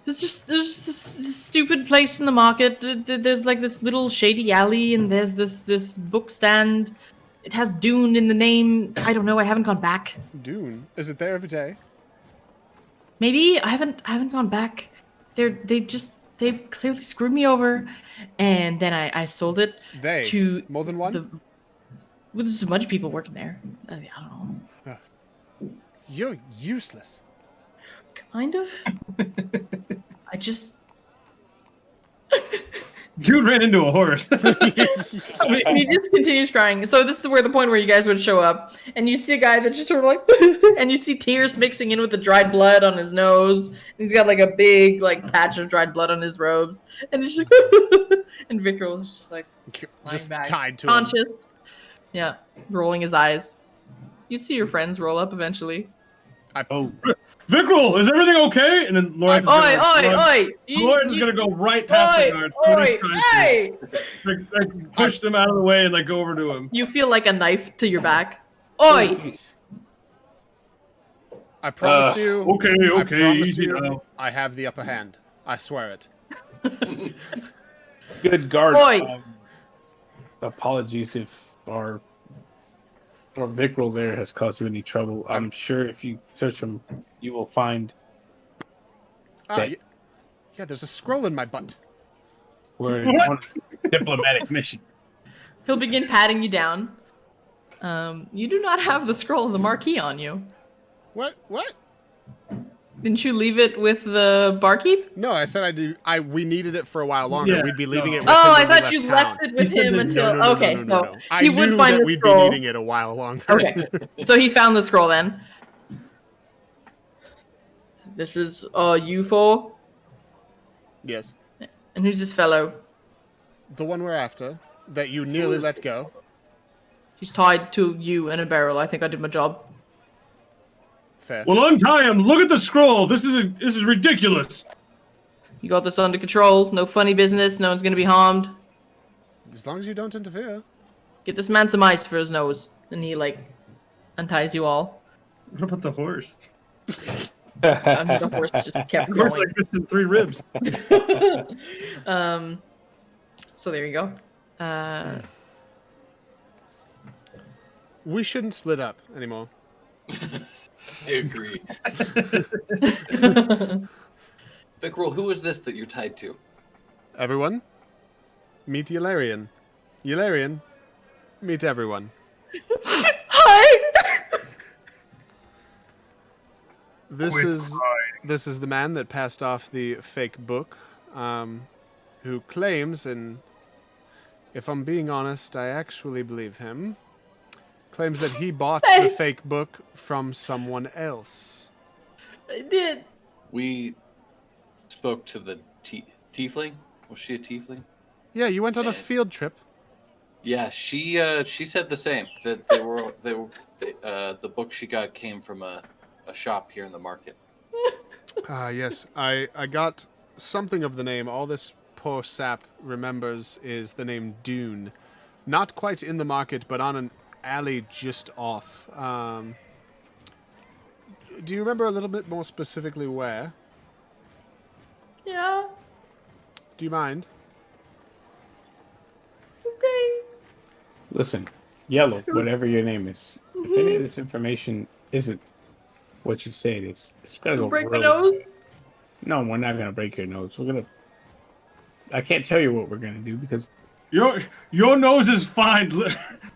There's just this stupid place in the market. There's like this little shady alley, and there's this book stand. It has Dune in the name. I don't know. I haven't gone back. Dune? Is it there every day? Maybe I haven't gone back. They clearly screwed me over, and then I sold it to more than one. Well, there's a bunch of people working there. I don't know. You're useless. Kind of. I just. Dude ran into a horse. He just continues crying. So this is where the point where you guys would show up, and you see a guy that's just sort of like, and you see tears mixing in with the dried blood on his nose. And he's got like a big like patch of dried blood on his robes, and it's just and Vickrell is just like Just back, tied to conscious. him. Yeah, rolling his eyes. You'd see your friends roll up eventually. Vickrell, is everything okay? And then Lawrence is gonna go right past the guard. Like, push them out of the way and like go over to him. You feel like a knife to your back. Oi! I promise you. Okay, I promise easy you, now. I have the upper hand. I swear it. Good guard. Oi! Apologies if our Vickrell there has caused you any trouble. I'm sure if you search him, you will find that yeah, there's a scroll in my butt. we're on a diplomatic mission. He'll begin patting you down. You do not have the scroll of the marquee on you. What? Didn't you leave it with the barkeep? No, I said we needed it for a while longer. Yeah, We'd be leaving no. it with Oh, him I when thought we you left town. left it with He said him that- until. No, Okay, no, so no, no. I he would knew find that the we'd scroll. be needing it a while longer. Okay, so he found the scroll then. This is you four, Yes. and who's this fellow? The one we're after, that you nearly let go. He's tied to you in a barrel. I think I did my job. Fair. Well, untie him. Look at the scroll. This is ridiculous. You got this under control. No funny business. No one's gonna be harmed. As long as you don't interfere. Get this man some ice for his nose, and he like unties you all. What about the horse? I mean, the horse just kept The horse going. like missing 3 ribs. So there you go. We shouldn't split up anymore. I agree. Vickrol, who is this that you're tied to? Everyone, meet Yularian. Yularian, meet everyone. Hi. This is the man that passed off the fake book, who claims, and if I'm being honest, I actually believe him, claims that he bought the Thanks. fake book from someone else. I did. We spoke to the tiefling. Was she a tiefling? Yeah, you went on a field trip. Yeah, she said the same. That the book she got came from a shop here in the market. Yes, I got something of the name. All this poor sap remembers is the name Dune. Not quite in the market, but on an alley just off. Do you remember a little bit more specifically where? Yeah. Do you mind? Okay. Listen, Yellow, whatever your name is, if any of this information isn't what you say it is, it's gonna go Break my really. nose. No, we're not gonna break your nose. We're gonna. I can't tell you what we're gonna do because Your nose is fine.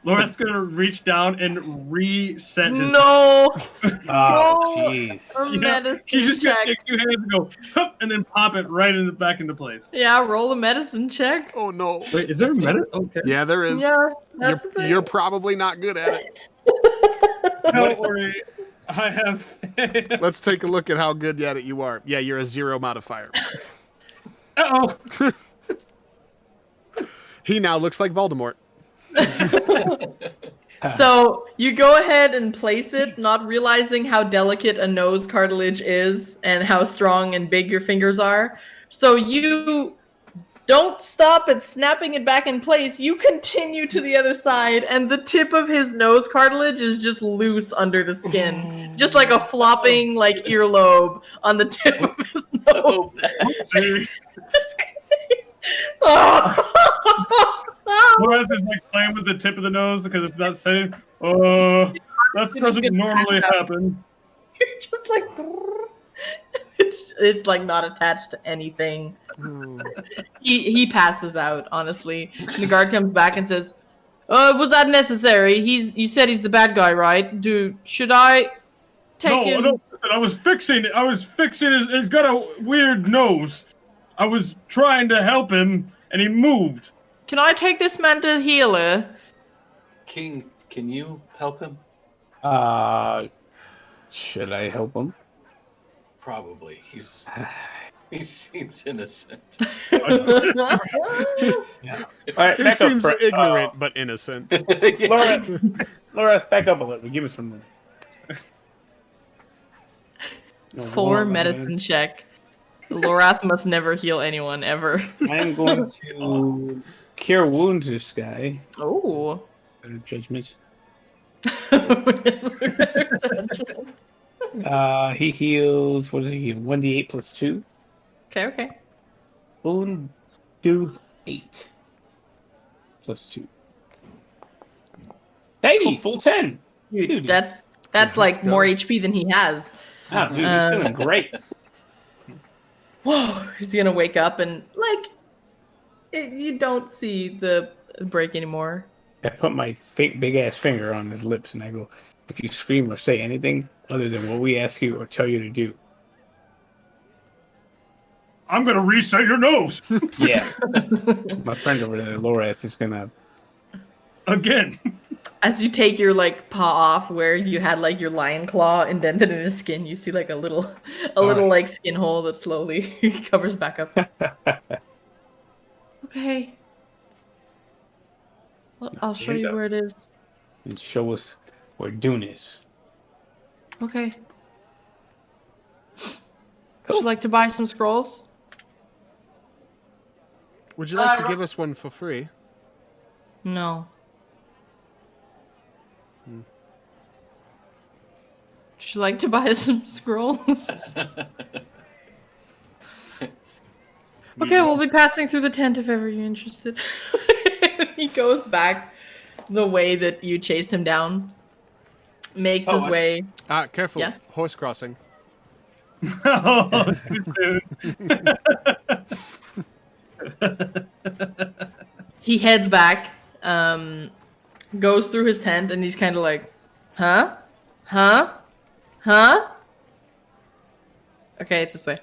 Laura's gonna reach down and reset his. No. oh No. jeez. A Yeah, medicine she's just gonna check. take 2 hands and go, hup, and then pop it right back into place. Yeah, roll a medicine check. Oh no. Wait, is there a medicine? Okay. Yeah, there is. Yeah, that's the thing. You're probably not good at it. Don't worry. I have. Let's take a look at how good at it you are. Yeah, you're a 0 modifier. Uh-oh. He now looks like Voldemort. So you go ahead and place it, not realizing how delicate a nose cartilage is and how strong and big your fingers are. So you don't stop at snapping it back in place. You continue to the other side, and the tip of his nose cartilage is just loose under the skin. Just like a flopping like earlobe on the tip of his nose. Laura is like playing with the tip of the nose because it's not setting. That doesn't normally happen. Just like it's like not attached to anything. He passes out, honestly. And the guard comes back and says, was that necessary? You said he's the bad guy, right? Should I take him? No, I was fixing it. He's got a weird nose. I was trying to help him, and he moved. Can I take this man to the healer? King, can you help him? Should I help him? Probably. He seems innocent. All right, He back seems up. ignorant but innocent. Laura, back up a little. Give us some. No, 4 1 medicine minute. check. Lorath must never heal anyone ever. I'm going to cure wounds this guy. Oh. Better judgments. Okay, He heals. What does he heal? 1d8 plus 2. okay. Wound 2, 8 plus 2. Hey, full 10. Dude, that's like more HP than he has. Oh, dude, he's feeling great. Whoa, he's gonna wake up and you don't see the break anymore. I put my big ass finger on his lips and I go, if you scream or say anything other than what we ask you or tell you to do, I'm gonna reset your nose Yeah. My friend over there, Lorath, is gonna. again. As you take your like paw off where you had like your lion claw indented in his skin, you see like a little like skin hole that slowly covers back up. Okay. Well, I'll show you where it is. And show us where Dune is. Okay. Cool. Would you like to buy some scrolls? Would you like to give us one for free? No. Would you like to buy some scrolls? Okay, we'll be passing through the tent if ever you're interested. He goes back the way that you chased him down. Makes his way. Careful. Yeah? Horse crossing. Oh, too soon. He heads back, goes through his tent, and he's kind of like, huh? Huh? Huh? Okay, it's this way.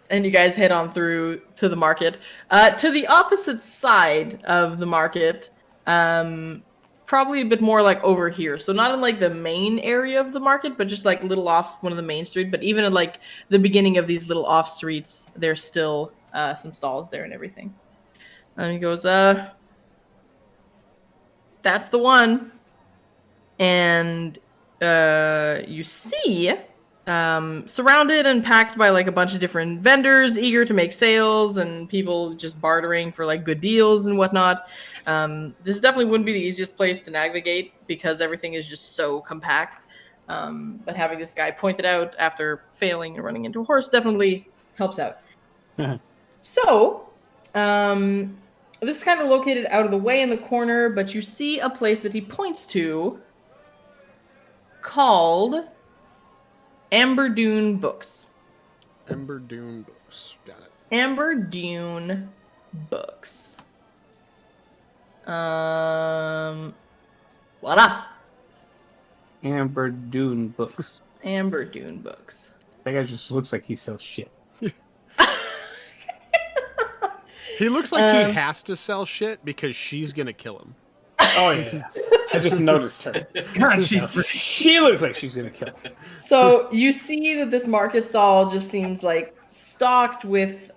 And you guys head on through to the market. To the opposite side of the market, probably a bit more like over here. So not in like the main area of the market, but just like a little off one of the main street. But even at like the beginning of these little off streets, there's still some stalls there and everything. And he goes, that's the one. And you see, surrounded and packed by like a bunch of different vendors eager to make sales and people just bartering for like good deals and whatnot. This definitely wouldn't be the easiest place to navigate because everything is just so compact. But having this guy pointed out after failing and running into a horse definitely helps out. So, this is kind of located out of the way in the corner, but you see a place that he points to called Amber Dune Books. Amber Dune Books. Got it. Amber Dune Books. Voila. Amber Dune Books. Amber Dune Books. That guy just looks like he sells shit. He looks like he has to sell shit because she's gonna kill him. Oh yeah, I just noticed her. God, She looks like she's gonna kill him. So you see that this market stall just seems like stocked with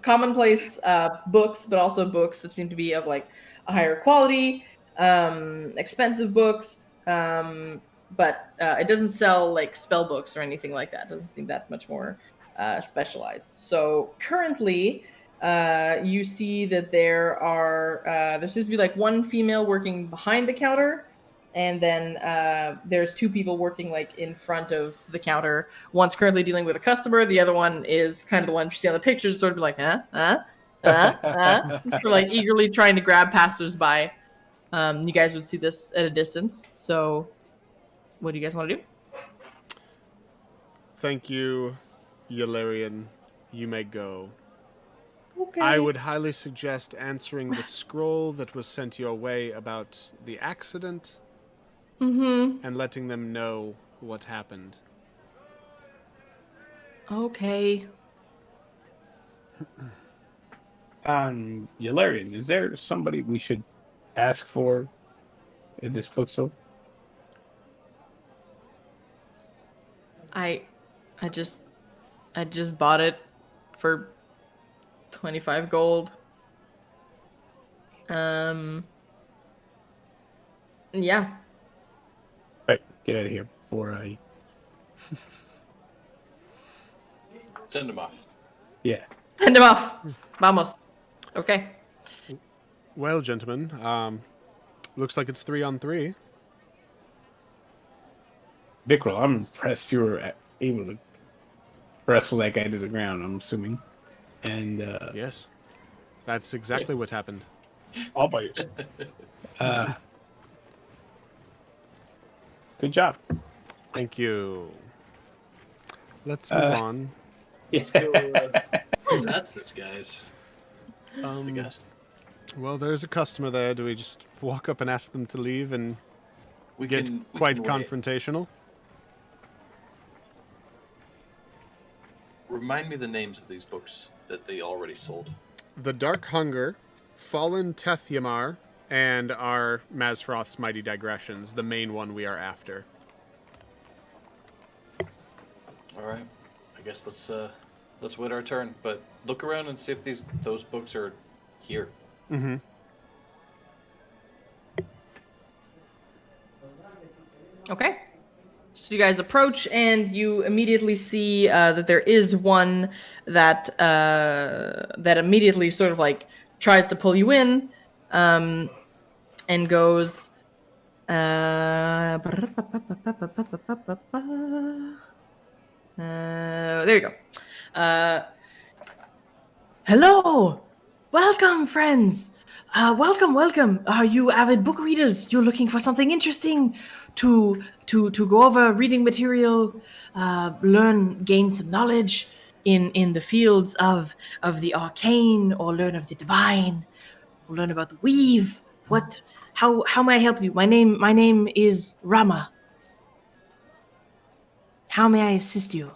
commonplace books, but also books that seem to be of like a higher quality, expensive books. But it doesn't sell like spell books or anything like that. It doesn't seem that much more specialized. So currently, you see that there seems to be like one female working behind the counter, and then there's two people working like in front of the counter. One's currently dealing with a customer. The other one is kind of the one you see on the pictures, sort of like, sort of like eagerly trying to grab passersby. You guys would see this at a distance. So, what do you guys want to do? Thank you, Yularian. You may go. Okay. I would highly suggest answering the scroll that was sent your way about the accident and letting them know what happened. Okay. Yularian, is there somebody we should ask for in this bookstore? I just bought it for 25 gold. Yeah. Right, get out of here before I. Send him off. Yeah. Send him off. Vamos. Okay. Well, gentlemen, looks like it's 3-on-3. Bickrell, I'm impressed you were able to wrestle that guy to the ground, I'm assuming. And, Yes, that's exactly what happened. all by yourself. Good job. Thank you. Let's move on. Let's go. Who's Mazfroth, guys? I guess Well, there's a customer there. Do we just walk up and ask them to leave and we get can quite can wait. confrontational? Remind me the names of these books that they already sold. The Dark Hunger, Fallen Tethyamar, and our Mazfroth's Mighty Digressions, the main one we are after. All right. I guess let's wait our turn. But look around and see if those books are here. Mm-hmm. Okay. So you guys approach, and you immediately see that there is one that that immediately sort of like tries to pull you in, and goes. There you go. Hello, welcome, friends. Welcome. Are you avid book readers? You're looking for something interesting to go over reading material, gain some knowledge in the fields of the arcane, or learn of the divine, or learn about the weave. How may I help you? My name is Rama. How may I assist you?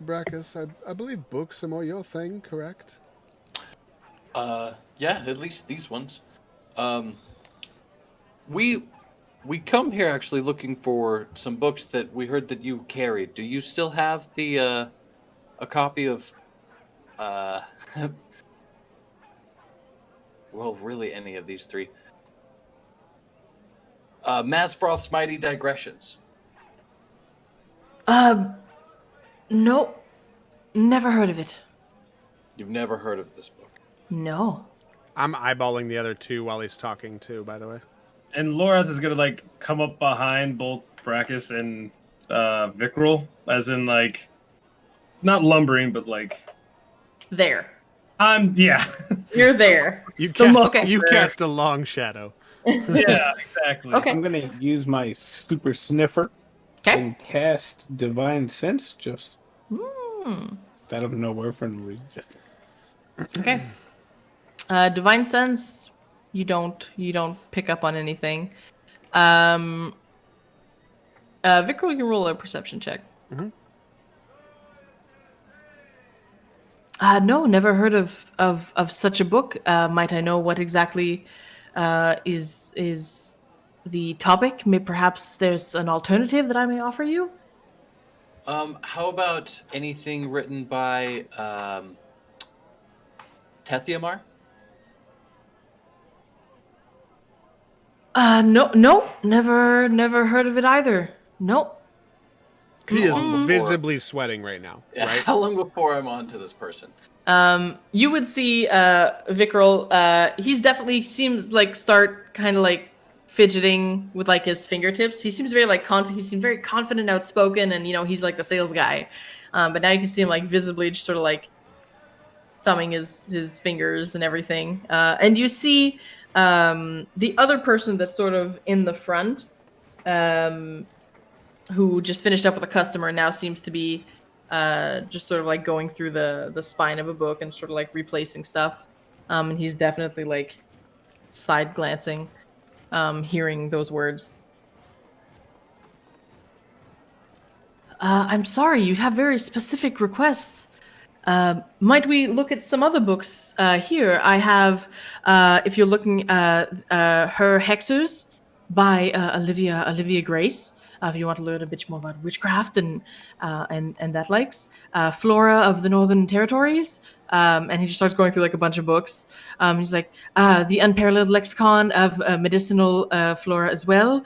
Brackus, I believe books are more your thing, correct? Yeah, at least these ones. We come here actually looking for some books that we heard that you carried. Do you still have a copy of well, really any of these three? Mazfroth's Mighty Digressions. No, never heard of it. You've never heard of this book? No. I'm eyeballing the other two while he's talking too, by the way. And Lorath is gonna like come up behind both Brackus and Vickrel, as in like not lumbering, but like There. yeah. You're there. You Okay. cast a long shadow. Yeah, exactly. Okay. I'm gonna use my super sniffer Okay. and cast Divine Sense just Hmm. out of nowhere for no reason. Okay. Divine sense, you don't pick up on anything. Vickrel, you can roll a perception check. Mhm. No, never heard of such a book. Might I know what exactly is the topic? Perhaps there's an alternative that I may offer you. How about anything written by Tethyamar? No, never heard of it either. Nope. He is Mm-mm. visibly sweating right now, Yeah, right? how long before I'm on to this person? You would see Vickrel. He's definitely seems like start kind of like fidgeting with like his fingertips. He seems very like confident. He seems very confident, outspoken, and he's like the sales guy. But now you can see him like visibly just sort of like thumbing his fingers and everything. And you see the other person that's sort of in the front, who just finished up with a customer and now seems to be just sort of like going through the spine of a book and sort of like replacing stuff. And he's definitely like side glancing, hearing those words. I'm sorry, you have very specific requests. Might we look at some other books here? I have, if you're looking, Her Hexers by Olivia Grace. If you want to learn a bit more about witchcraft and that likes. Flora of the Northern Territories. And he just starts going through like a bunch of books. He's like, The Unparalleled Lexicon of Medicinal Flora as well.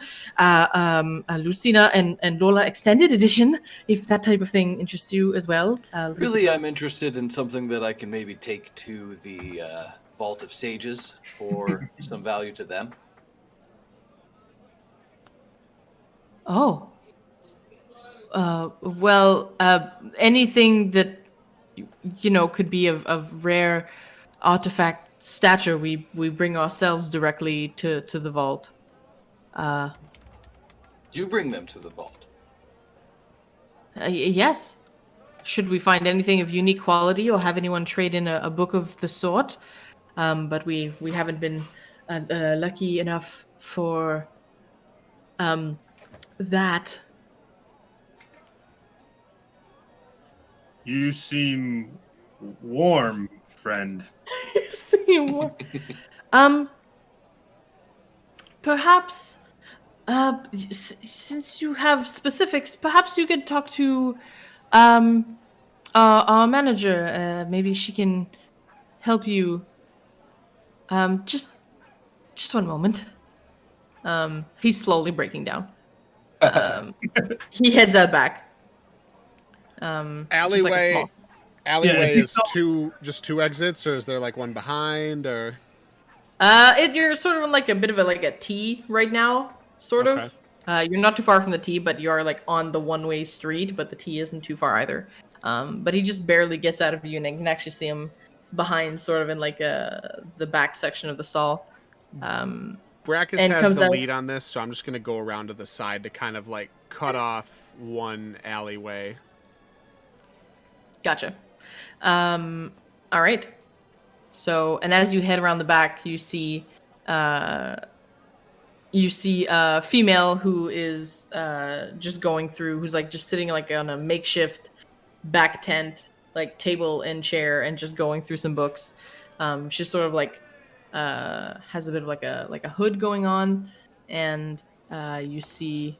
Lucina and Lola Extended Edition, if that type of thing interests you as well. Really, I'm interested in something that I can maybe take to the Vault of Sages for some value to them. Oh. Well, anything that could be of rare artifact stature, we bring ourselves directly to the vault. You bring them to the vault. Yes. Should we find anything of unique quality or have anyone trade in a book of the sort, but we haven't been lucky enough for that. You seem warm, friend. See more. Um, perhaps, since you have specifics, perhaps you could talk to, um, our manager. Maybe she can help you. Just one moment. He's slowly breaking down. He heads out back. Just like a Alleyway. small. Alleyway he's is just two exits, or is there like one behind, or? You're sort of in like a bit of a T right now, sort Okay. of. You're not too far from the T, but you are like on the one-way street, but the T isn't too far either. But he just barely gets out of view, and you can actually see him behind, sort of in like the back section of the stall. Brackus And has comes the out- lead on this, so I'm just gonna go around to the side to kind of like cut off one alleyway. Gotcha. All right. So, and as you head around the back, you see a female who is just going through, who's like just sitting like on a makeshift back tent, like table and chair, and just going through some books. She's sort of like has a bit of like a hood going on, and you see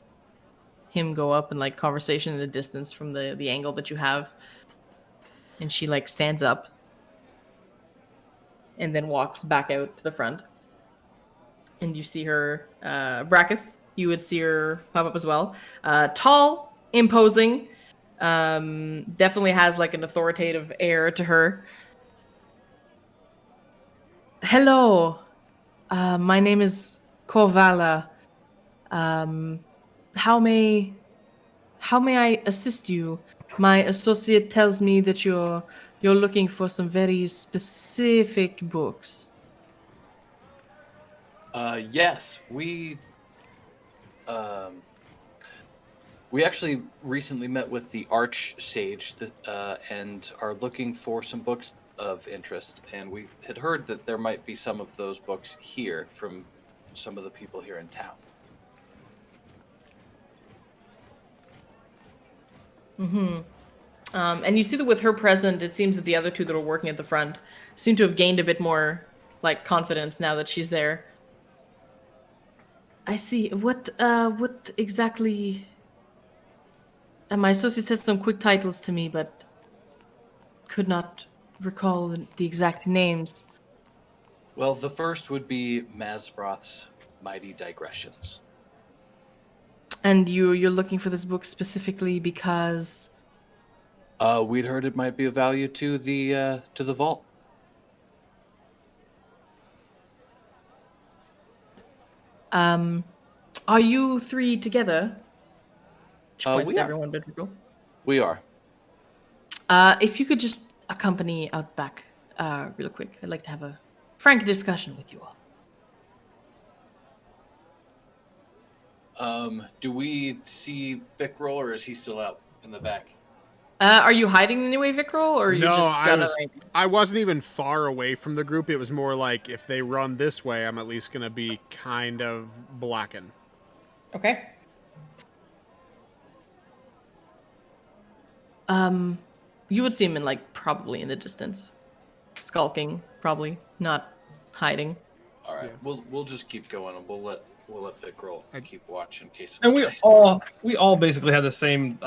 him go up and like conversation in the distance from the angle that you have, and she like stands up and then walks back out to the front. And you see her, Brackus, you would see her pop up as well. Tall, imposing, definitely has like an authoritative air to her. Hello, my name is Korvala. How may I assist you? My associate tells me that you're looking for some very specific books. Yes, we actually recently met with the Arch Sage and are looking for some books of interest. And we had heard that there might be some of those books here from some of the people here in town. And you see that with her present, it seems that the other two that are working at the front seem to have gained a bit more like confidence now that she's there. I see. What exactly? My associate said some quick titles to me, but could not recall the exact names. Well, the first would be Mazfroth's Mighty Digressions. And you're looking for this book specifically because We'd heard it might be of value to the vault. are you three together? She points We to are. everyone but Rico. We are. If you could just accompany out back real quick. I'd like to have a frank discussion with you all. Do we see Vickrol, or is he still out in the back? Are you hiding anyway, Vickrol, or are you No, just gonna I wasn't even far away from the group. It was more like if they run this way, I'm at least gonna be kind of blocking. Okay. You would see him in like probably in the distance, skulking, probably not hiding. All right, Yeah. we'll just keep going, and we'll let Vickrol keep watch in case. And someone tries to- we all basically have the same.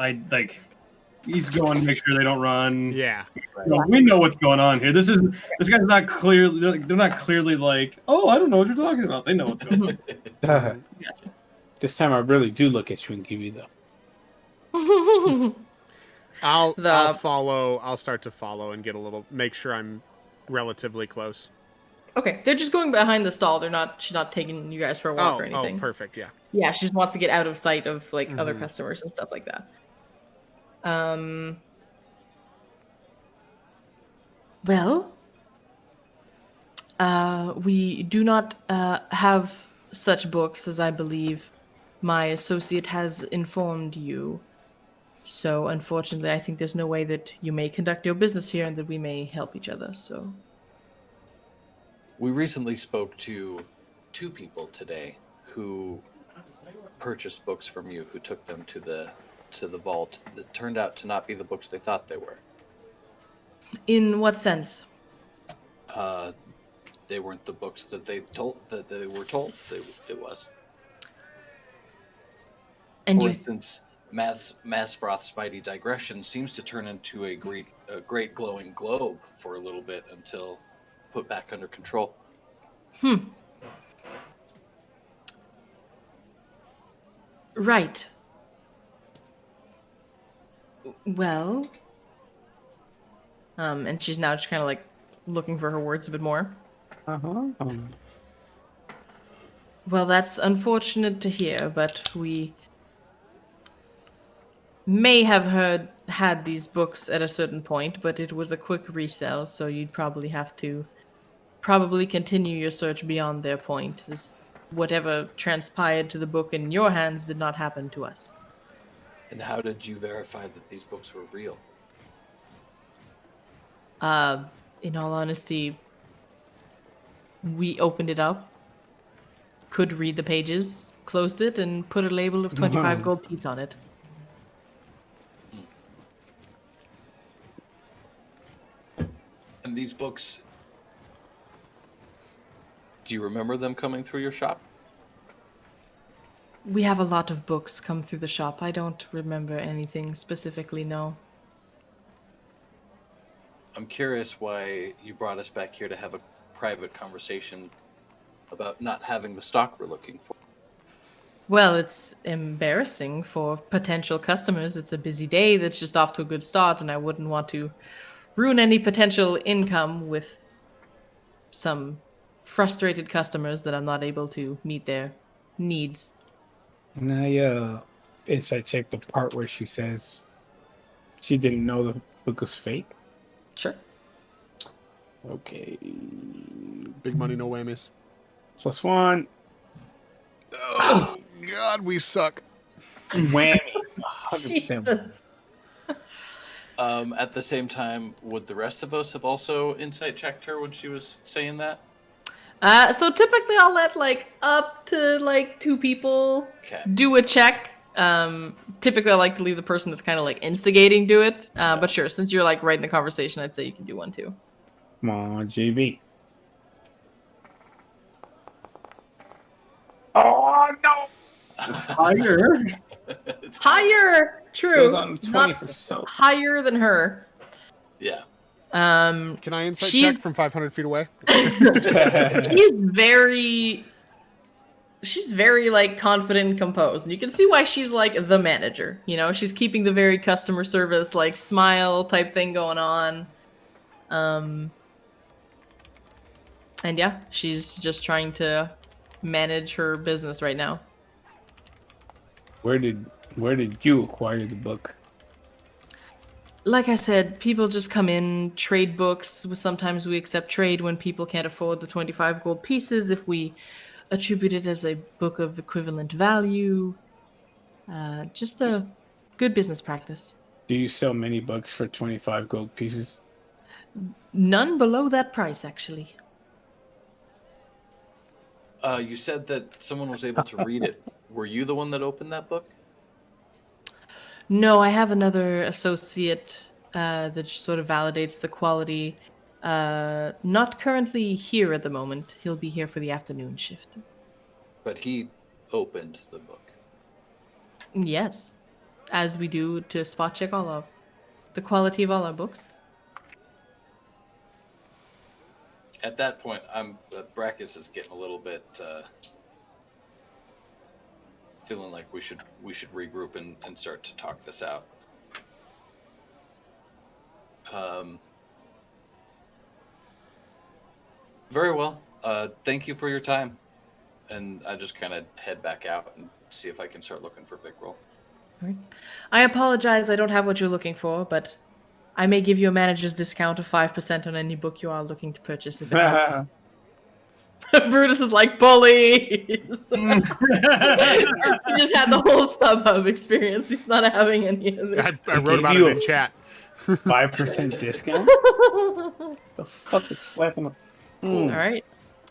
He's going to make sure they don't run. Yeah. You know, we know what's going on here. This guy's not clearly. They're not clearly like, oh, I don't know what you're talking about. They know what's going on. This time I really do look at you and give you the. I'll follow. I'll start to follow and make sure I'm relatively close. Okay, they're just going behind the stall. She's not taking you guys for a walk or anything. Oh, perfect. Yeah. Yeah, she just wants to get out of sight of like other customers and stuff like that. Well, we do not have such books, as I believe my associate has informed you. So, unfortunately, I think there's no way that you may conduct your business here and that we may help each other. So, We recently spoke to two people today who purchased books from you, who took them to the vault that turned out to not be the books they thought they were. In what sense? They weren't the books that they were told it was. And For you instance, Mazfroth's mighty digression seems to turn into a great glowing globe for a little bit until put back under control. right. Well, and she's now just kind of like looking for her words a bit more. Well, that's unfortunate to hear, but we may have had these books at a certain point, but it was a quick resell, so you'd probably have to continue your search beyond their point. Whatever transpired to the book in your hands did not happen to us. And how did you verify that these books were real? In all honesty, we opened it up, could read the pages, closed it, and put a label of 25 gold piece on it. And these books, do you remember them coming through your shop? We have a lot of books come through the shop. I don't remember anything specifically, no. I'm curious why you brought us back here to have a private conversation about not having the stock we're looking for. Well, it's embarrassing for potential customers. It's a busy day that's just off to a good start, and I wouldn't want to ruin any potential income with some frustrated customers that I'm not able to meet their needs. And I insight check the part where she says she didn't know the book was fake. Sure. Okay. Big money, no whammies. +1. Oh, God, we suck. Whammy. 100%. Jesus. At the same time, would the rest of us have also insight checked her when she was saying that? So typically I'll let up to 2 people Okay. do a check. Typically I like to leave the person that's kind of instigating do it. But sure, since you're right in the conversation, I'd say you can do one too. Come on, GB. Oh, no. Higher. It's Higher! It True. was on 20 Not for soap. higher than her. Yeah. Can I insight She's- check from 500 feet away? She's very confident and composed, and you can see why she's the manager. She's keeping the very customer service smile type thing going on. And yeah, she's just trying to manage her business right now. Where did you acquire the book? Like I said, people just come in, trade books. Sometimes we accept trade when people can't afford the 25 gold pieces. If we attribute it as a book of equivalent value, just a good business practice. Do you sell many books for 25 gold pieces? None below that price, actually. You said that someone was able to read it. Were you the one that opened that book? No, I have another associate that just sort of validates the quality. Not currently here at the moment. He'll be here for the afternoon shift. But he opened the book. Yes, as we do to spot check all of the quality of all our books. At that point, Brachus is getting a little bit feeling like we should regroup and start to talk this out. Very well. Thank you for your time. And I just kind of head back out and see if I can start looking for Vicroll. All right. I apologize, I don't have what you're looking for, but I may give you a manager's discount of 5% on any book you are looking to purchase if it helps. Brutus is like, bullies! He just had the whole StubHub experience. He's not having any of this. I wrote about it in chat. 5% discount? The fuck is slapping? All right.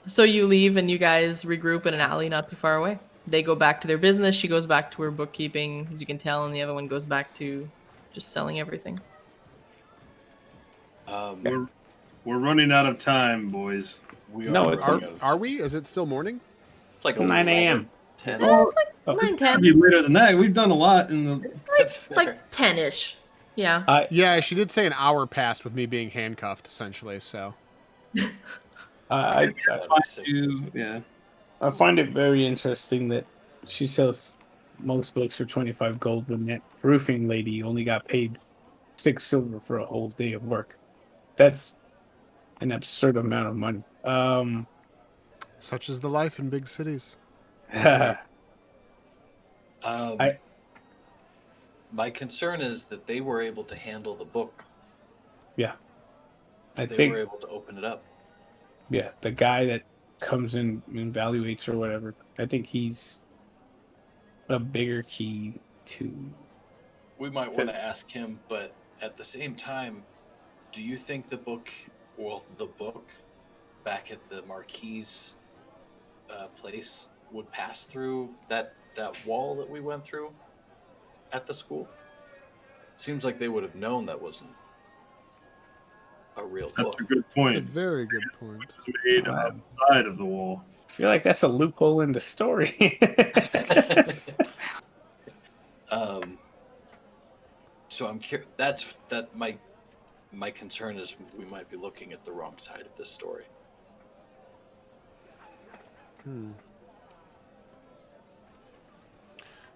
So you leave and you guys regroup in an alley not too far away. They go back to their business. She goes back to her bookkeeping, as you can tell, and the other one goes back to just selling everything. We're running out of time, boys. We No, are it's running out of Are time. we? Is it still morning? It's like 9 a.m. 10. It's like Oh, 9, It's gotta 10. be later than that. We've done a lot in the. That's It's fair. like 10-ish. Yeah. Yeah, she did say an hour passed with me being handcuffed, essentially. So I Yeah. I find it very interesting that she sells most books for 25 gold when that roofing lady only got paid 6 silver for a whole day of work. That's an absurd amount of money. such is the life in big cities. I My concern is that they were able to handle the book. yeah, I They think were able to open it up. yeah, the guy that comes in and evaluates or whatever, I think he's a bigger key to. We might want to ask him, but at the same time, do you think the book back at the Marquis place would pass through that wall that we went through at the school? Seems like they would have known that wasn't a real That's book. a good It's a point. very good point. It's made outside of the wall. I feel like that's a loophole in the story. So I'm curious. That's my concern is we might be looking at the wrong side of this story.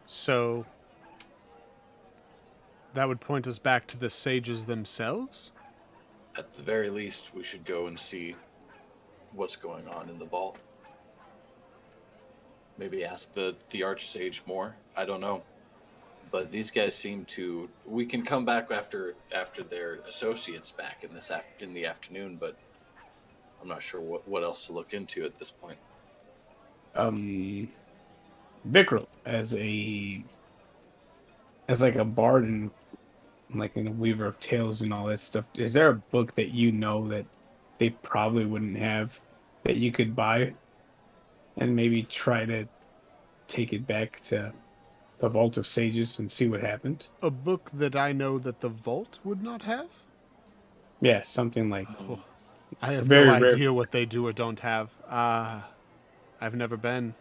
So that would point us back to the sages themselves? At the very least, we should go and see what's going on in the vault. Maybe ask the archsage more. I don't know, but these guys seem to. We can come back after their associates back in the afternoon, but I'm not sure what else to look into at this point. Vikral as like a bard and like a weaver of tales and all that stuff. Is there a book that you know that they probably wouldn't have that you could buy and maybe try to take it back to the Vault of Sages and see what happens? A book that I know that the vault would not have? Yeah, something like I have Very no rare. idea what they do or don't have. I've never been.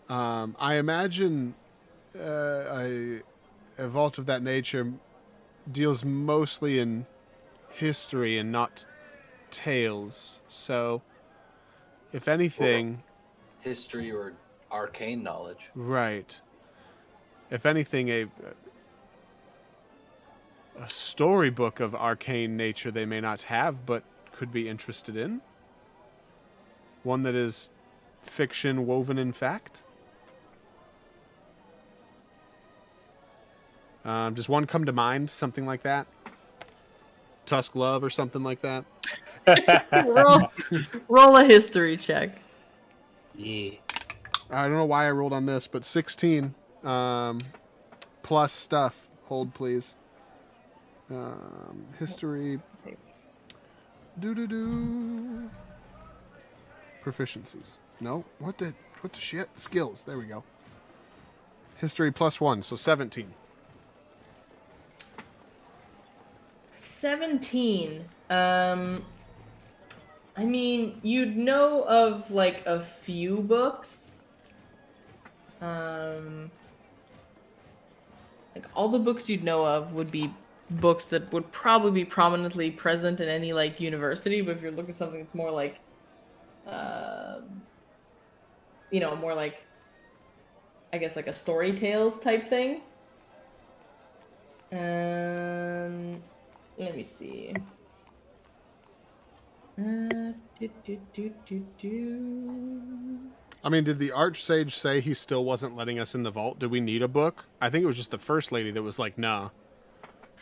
I imagine a vault of that nature deals mostly in history and not tales. So, if anything, History or arcane knowledge. right. If anything, a storybook of arcane nature they may not have, but could be interested in. One that is fiction woven in fact. Does one come to mind? Something like that? Tusk Love or something like that? roll a history check. yeah. I don't know why I rolled on this, but 16 plus stuff. Hold, please. History. Do. Proficiencies. No? What the shit? Skills. There we go. History +1, so 17. 17. I mean, you'd know of like a few books. Like all the books you'd know of would be books that would probably be prominently present in any like university, but if you're looking at something that's more like more like I guess like a story tales type thing. Let me see. I mean, did the Archsage say he still wasn't letting us in the vault? Did we need a book? I think it was just the first lady that was like, nah.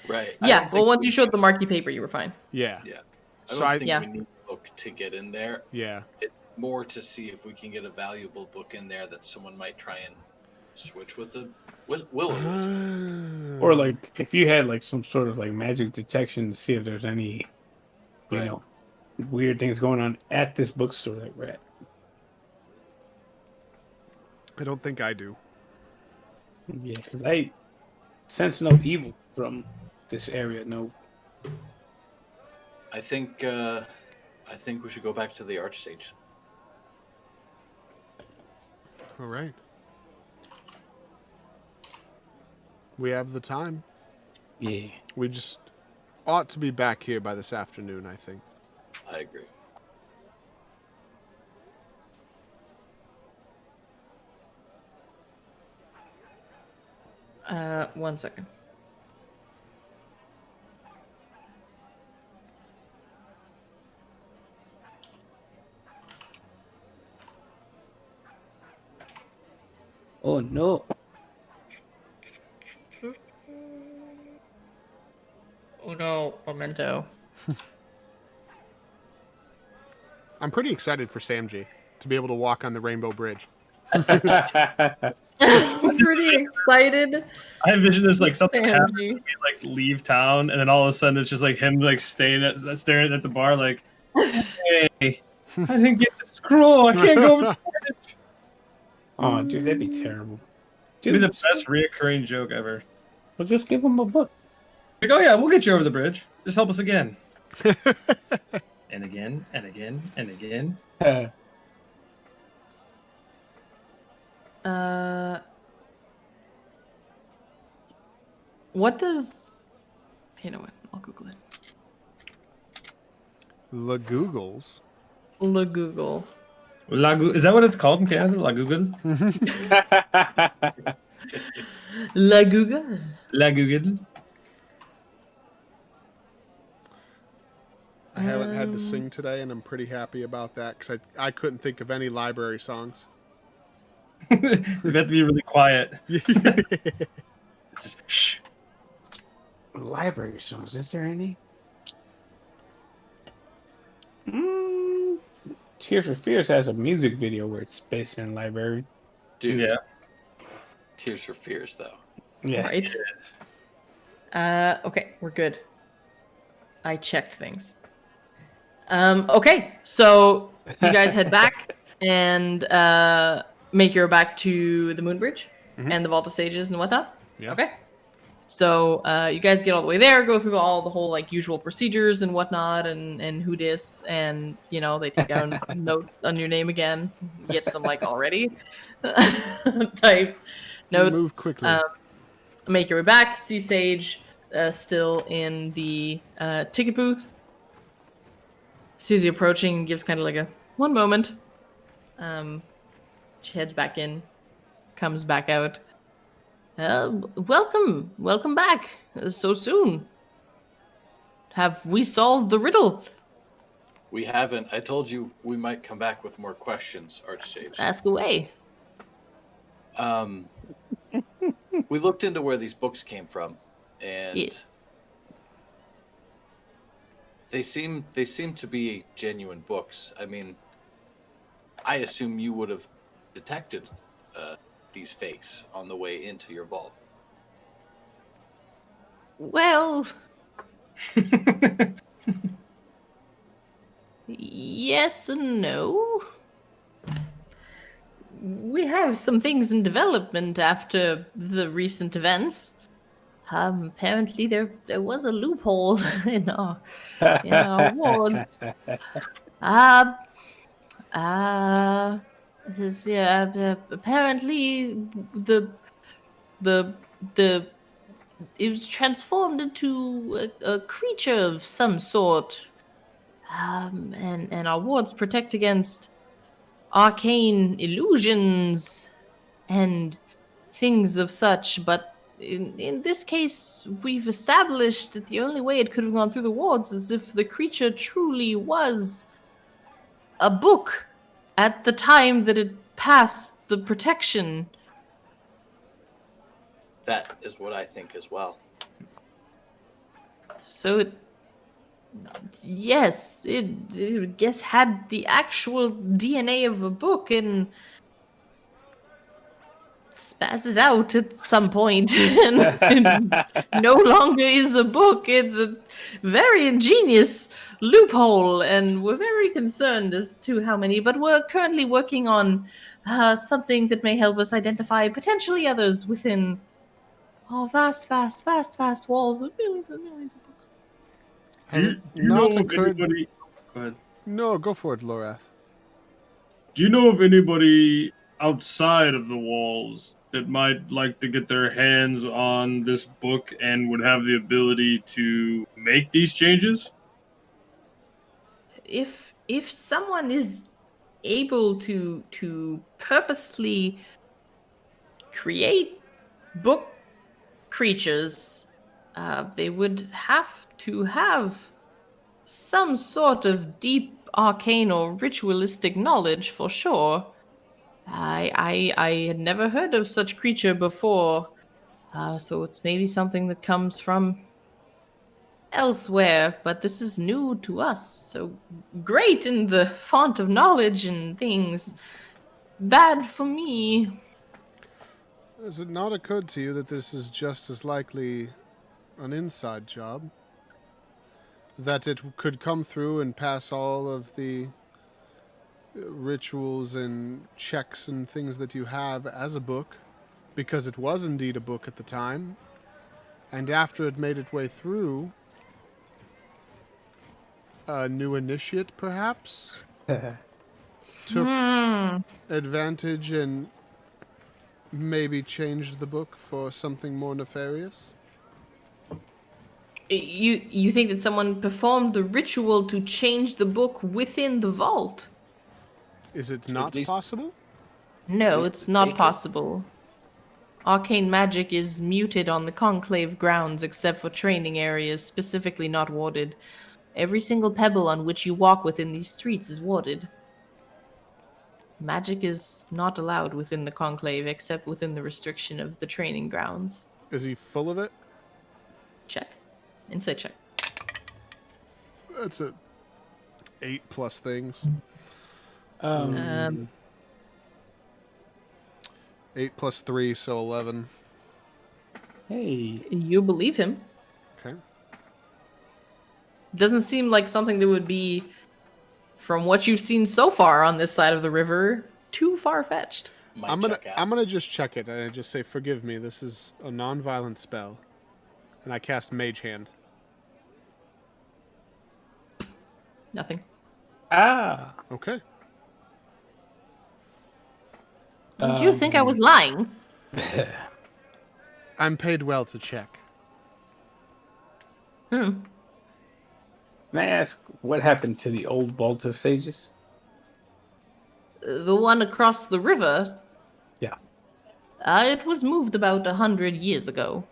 Right. Yeah, well, once you showed the marquee paper, you were fine. Yeah. Yeah. So I don't think we need a book to get in there. Yeah. It's more to see if we can get a valuable book in there that someone might try and switch with the will-o-wisp. Or like if you had like some sort of like magic detection to see if there's any, you know, weird things going on at this bookstore that we're at. I don't think I do. Yeah, because I sense no evil from this area. No I think we should go back to the Archsage. All right. We have the time. Yeah. We just ought to be back here by this afternoon, I think. I agree. One second. Oh no. Oh no, Memento. I'm pretty excited for Samji to be able to walk on the Rainbow Bridge. I'm pretty excited. I envision this like something happens, Samji. we like leave town, and then all of a sudden it's just like him like staring at the bar like, hey, I didn't get the scroll. I can't go over the bridge. Oh, dude, that'd be terrible. It'd be the best reoccurring joke ever. Well, just give him a book. Like, oh yeah, we'll get you over the bridge. Just help us again. And again, and again, and again. What does? Okay, no, what? I'll Google it. The Googles. La Google. Is that what it's called in Canada? La Google? La Google. La Google? I haven't had to sing today, and I'm pretty happy about that because I couldn't think of any library songs. We have to be really quiet. Just shh. Library songs, is there any? Tears for Fears has a music video where it's based in a library. Dude. Yeah. Tears for Fears, though. Yeah. Right. Okay, we're good. I checked things. Okay, so you guys head back and make your way back to the Moon Bridge and the Vault of Sages and whatnot. Yeah. Okay. So you guys get all the way there, go through all the whole like usual procedures and whatnot, and who dis, and you know they take out a note on your name again, get some like already type notes. Move quickly. Make your way back. See Sage still in the ticket booth. Sees you approaching and gives kind of like a one moment. She heads back in, comes back out. Welcome back so soon. Have we solved the riddle? We haven't. I told you we might come back with more questions, Archsage. Ask away. We looked into where these books came from, and Yes. they seem to be genuine books. I mean, I assume you would have detected these fakes on the way into your vault. Well, yes and no. We have some things in development after the recent events. Apparently there was a loophole in our wards. This is apparently the it was transformed into a creature of some sort. And our wards protect against arcane illusions and things of such, but in this case, we've established that the only way it could have gone through the wards is if the creature truly was a book at the time that it passed the protection. That is what I think as well. So it had the actual DNA of a book and spazzes out at some point and no longer is a book. It's a very ingenious loophole, and we're very concerned as to how many, but we're currently working on something that may help us identify potentially others within vast walls of millions and millions of books. Has Do it you know not of occurred? anybody? Go ahead. No, go for it, Lorath. Do you know of anybody outside of the walls that might like to get their hands on this book and would have the ability to make these changes? If someone is able to purposely create book creatures, they would have to have some sort of deep arcane or ritualistic knowledge for sure. I had never heard of such creature before, so it's maybe something that comes from elsewhere, but this is new to us. So great in the font of knowledge and things, bad for me. Has it not occurred to you that this is just as likely an inside job? That it could come through and pass all of the rituals and checks and things that you have as a book, because it was indeed a book at the time, and after it made its way through, a new initiate perhaps took advantage and maybe changed the book for something more nefarious? You think that someone performed the ritual to change the book within the vault? Is it at not least- possible? No, least it's to not take it. possible. Arcane magic is muted on the conclave grounds except for training areas, specifically not warded. Every single pebble on which you walk within these streets is warded. Magic is not allowed within the conclave except within the restriction of the training grounds. Is he full of it? Check. Insight check. That's a 8+ things. Um, 8 + 3, so 11. Hey. You believe him. Okay. Doesn't seem like something that would be, from what you've seen so far on this side of the river, too far-fetched. Might I'm gonna check out. I'm gonna just check it and I just say, forgive me, this is a non-violent spell. And I cast Mage Hand. Nothing. Ah. Okay. Did you think I was lying? I'm paid well to check. Hmm. Can I ask what happened to the old Vault of Sages? The one across the river, Yeah. it was moved about 100 years ago.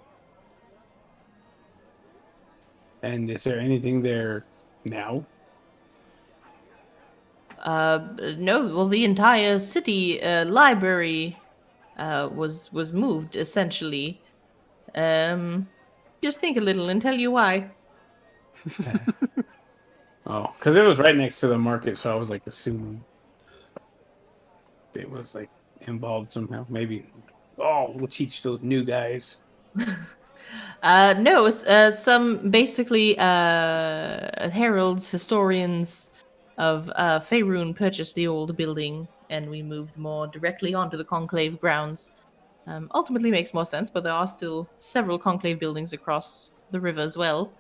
And is there anything there now? No, well, the entire city library was moved essentially. Just think a little and tell you why. Oh, because it was right next to the market, so I was like assuming it was like involved somehow. Maybe. Oh, we'll teach those new guys. No, some basically heralds, historians of Faerun purchased the old building, and we moved more directly onto the conclave grounds. Ultimately makes more sense, but there are still several conclave buildings across the river as well.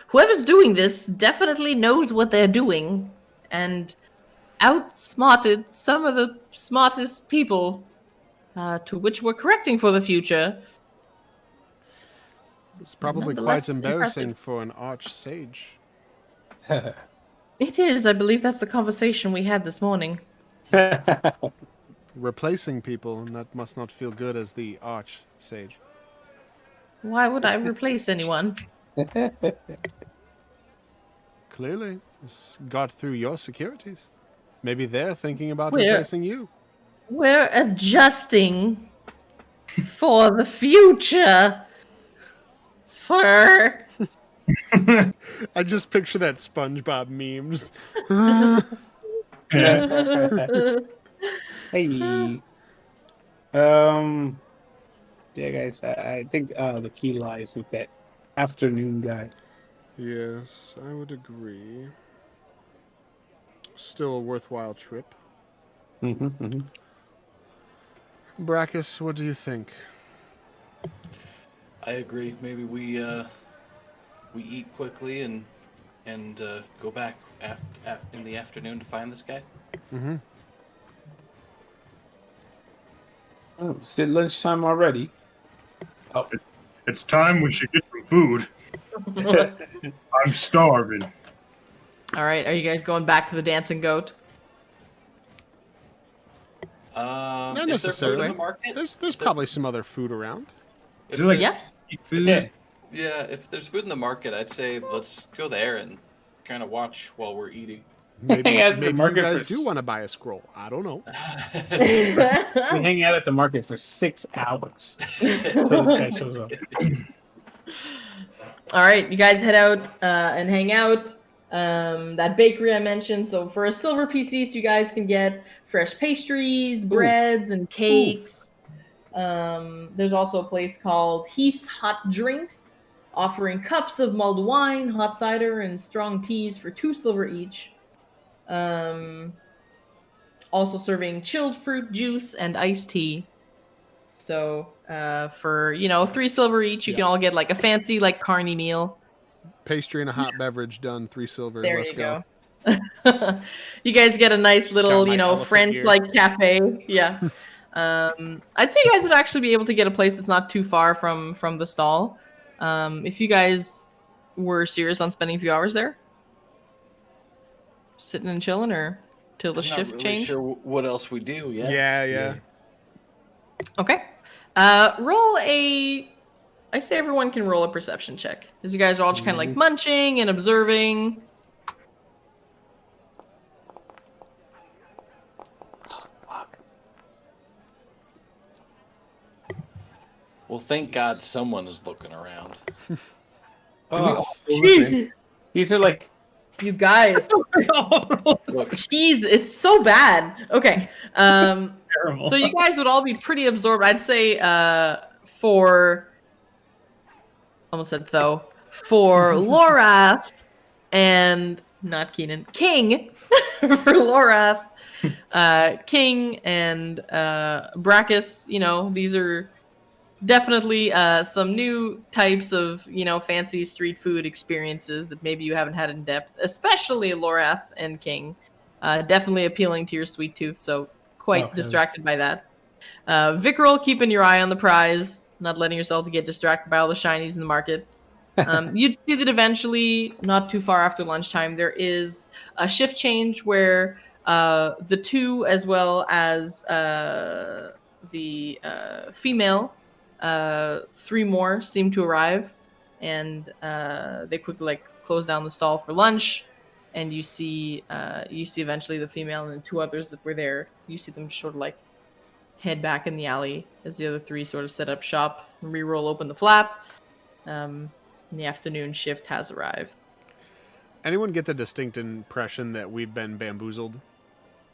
Whoever's doing this definitely knows what they're doing, and outsmarted some of the smartest people, to which we're correcting for the future. It's probably Nonetheless, quite embarrassing impressive. for an arch-sage. It is. I believe that's the conversation we had this morning. Replacing people, and that must not feel good as the arch-sage. Why would I replace anyone? Clearly, it's got through your securities. Maybe they're thinking about We're- replacing you. We're adjusting for the future, sir. I just picture that SpongeBob meme. Just, Hey. Yeah, guys, I think the key lies with that afternoon guy. yes, I would agree. Still a worthwhile trip. Brachus, what do you think? I agree. Maybe we eat quickly and go back in the afternoon to find this guy. Mm-hmm. Oh, it's at lunchtime already. Oh, It's time we should get some food. I'm starving. All right, are you guys going back to the dancing goat? Not Is there food necessarily. in the market? There's probably some other food around. Is it like Yeah. cheap food? yeah. Yeah, if there's food in the market, I'd say let's go there and kind of watch while we're eating. Maybe, Hang out at the maybe you market guys for do want to buy a scroll. I don't know. We hang out at the market for 6 hours until this guy shows up. All right, you guys head out and hang out. That bakery I mentioned. So for a silver piece each, you guys can get fresh pastries, breads, and cakes. There's also a place called Heath's Hot Drinks, offering cups of mulled wine, hot cider, and strong teas for 2 silver each. Also serving chilled fruit juice and iced tea. So for 3 silver each, you can all get like a fancy like carny meal. Pastry and a hot beverage done. 3 silver. There Let's you go. go. You guys get a nice little, Got my elephant French ear. like cafe. Yeah. I'd say you guys would actually be able to get a place that's not too far from the stall. If you guys were serious on spending a few hours there, sitting and chilling, or till the I'm not shift really change. sure what else we do. Yeah. Okay. I say everyone can roll a perception check, because you guys are all just kind of like munching and observing. Well, thank God someone is looking around. Oh, Jeez, these are like you guys. Look, Jeez, it's so bad. Okay. Terrible. So you guys would all be pretty absorbed. I'd say for almost said though for Lorath and not Keenan King for Lorath, King and Brachus. These are definitely some new types of fancy street food experiences that maybe you haven't had in depth, especially Lorath and King. Definitely appealing to your sweet tooth, so quite distracted by that. Vickrel, keeping your eye on the prize, not letting yourself get distracted by all the shinies in the market. You'd see that eventually, not too far after lunchtime, there is a shift change where the 2 as well as the female, 3 more seem to arrive, and they quickly close down the stall for lunch. And you see eventually the female and 2 others that were there. You see them sort of head back in the alley as the other 3 sort of set up shop and re-roll open the flap. And the afternoon shift has arrived. Anyone get the distinct impression that we've been bamboozled,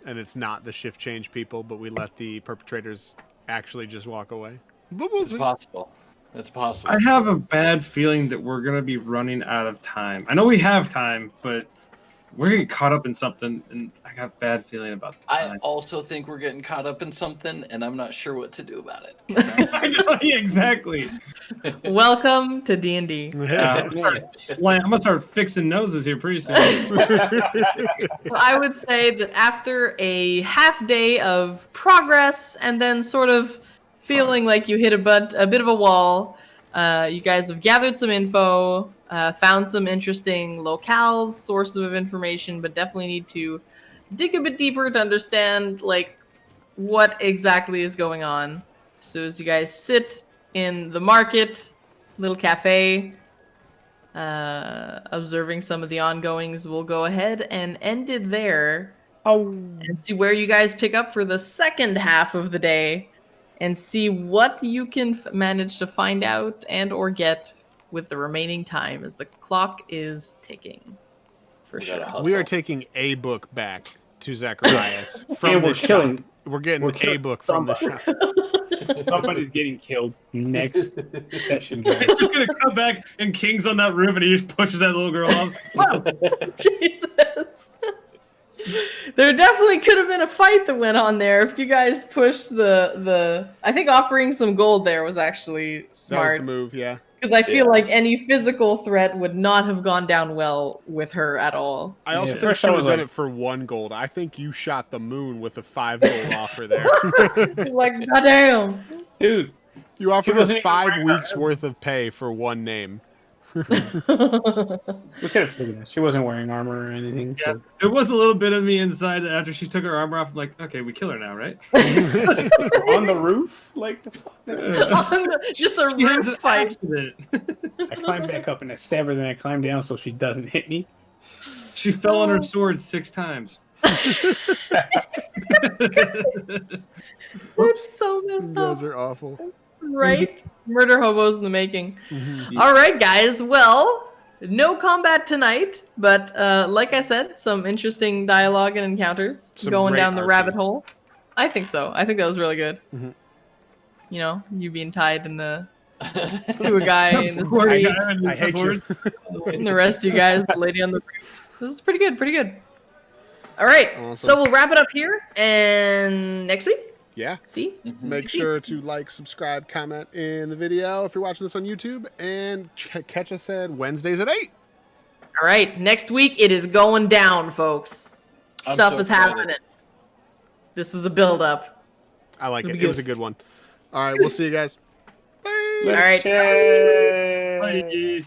and it's not the shift change people, but we let the perpetrators actually just walk away? But we'll it's see. possible. It's possible. I have a bad feeling that we're gonna be running out of time. I know we have time, but we're getting caught up in something, and I got a bad feeling about the I time. also think we're getting caught up in something, and I'm not sure what to do about it. 'Cause I'm- I know, yeah, exactly. Welcome to D&D. I'm gonna start fixing noses here pretty soon. So I would say that after a half day of progress and then sort of feeling like you hit a bit of a wall, you guys have gathered some info, found some interesting locales, sources of information, but definitely need to dig a bit deeper to understand what exactly is going on. So as you guys sit in the market, little cafe, observing some of the ongoings, we'll go ahead and end it there. And see where you guys pick up for the second half of the day, and see what you can manage to find out and or get with the remaining time, as the clock is ticking. For We gotta sure. hustle. We are taking a book back to Zacharias from And the we're shop. killing- We're getting we're a killing book from the shop. somebody's getting killed next session. guys. He's just gonna come back, and King's on that roof, and he just pushes that little girl off. Wow. Jesus. There definitely could have been a fight that went on there if you guys pushed the. I think offering some gold there was actually That was smart the move, yeah. because I feel Yeah. like any physical threat would not have gone down well with her at all. I also Yeah, think first she I would have was done like- it for 1 gold. I think you shot the moon with a 5 gold offer there. Like goddamn. Dude, You offered her wasn't even 5 wearing weeks her- worth of pay for 1 name. we could have taken that. She wasn't wearing armor or anything. Yeah, So there was a little bit of me inside after she took her armor off. I'm like, okay, we kill her now, right? on the roof, like the fuck. Just a She has roof an fight. accident. I climbed back up and I stabbed her, then I climbed down so she doesn't hit me. She fell on her sword 6 times. That's so You messed guys up. are awful. Right? Murder hobos in the making. All right, guys. Well, no combat tonight, but like I said, some interesting dialogue and encounters Some going great down the RP. rabbit hole. I think so. I think that was really good. Mhm. You know, you being tied in the to a guy in the Poor street, guy in the I hate you. sword. and the rest of you guys, the lady on the roof. This is pretty good. Pretty good. All right, Awesome. so we'll wrap it up here, and next week, Yeah. see. Make sure to like, subscribe, comment in the video if you're watching this on YouTube, and catch us at Wednesdays at 8. All right, next week it is going down, folks. I'm Stuff so is excited. happening. This was a build-up. I like It'll it. be It was a good. good one. All right, we'll see you guys. Bye. All right. Cheers. Bye.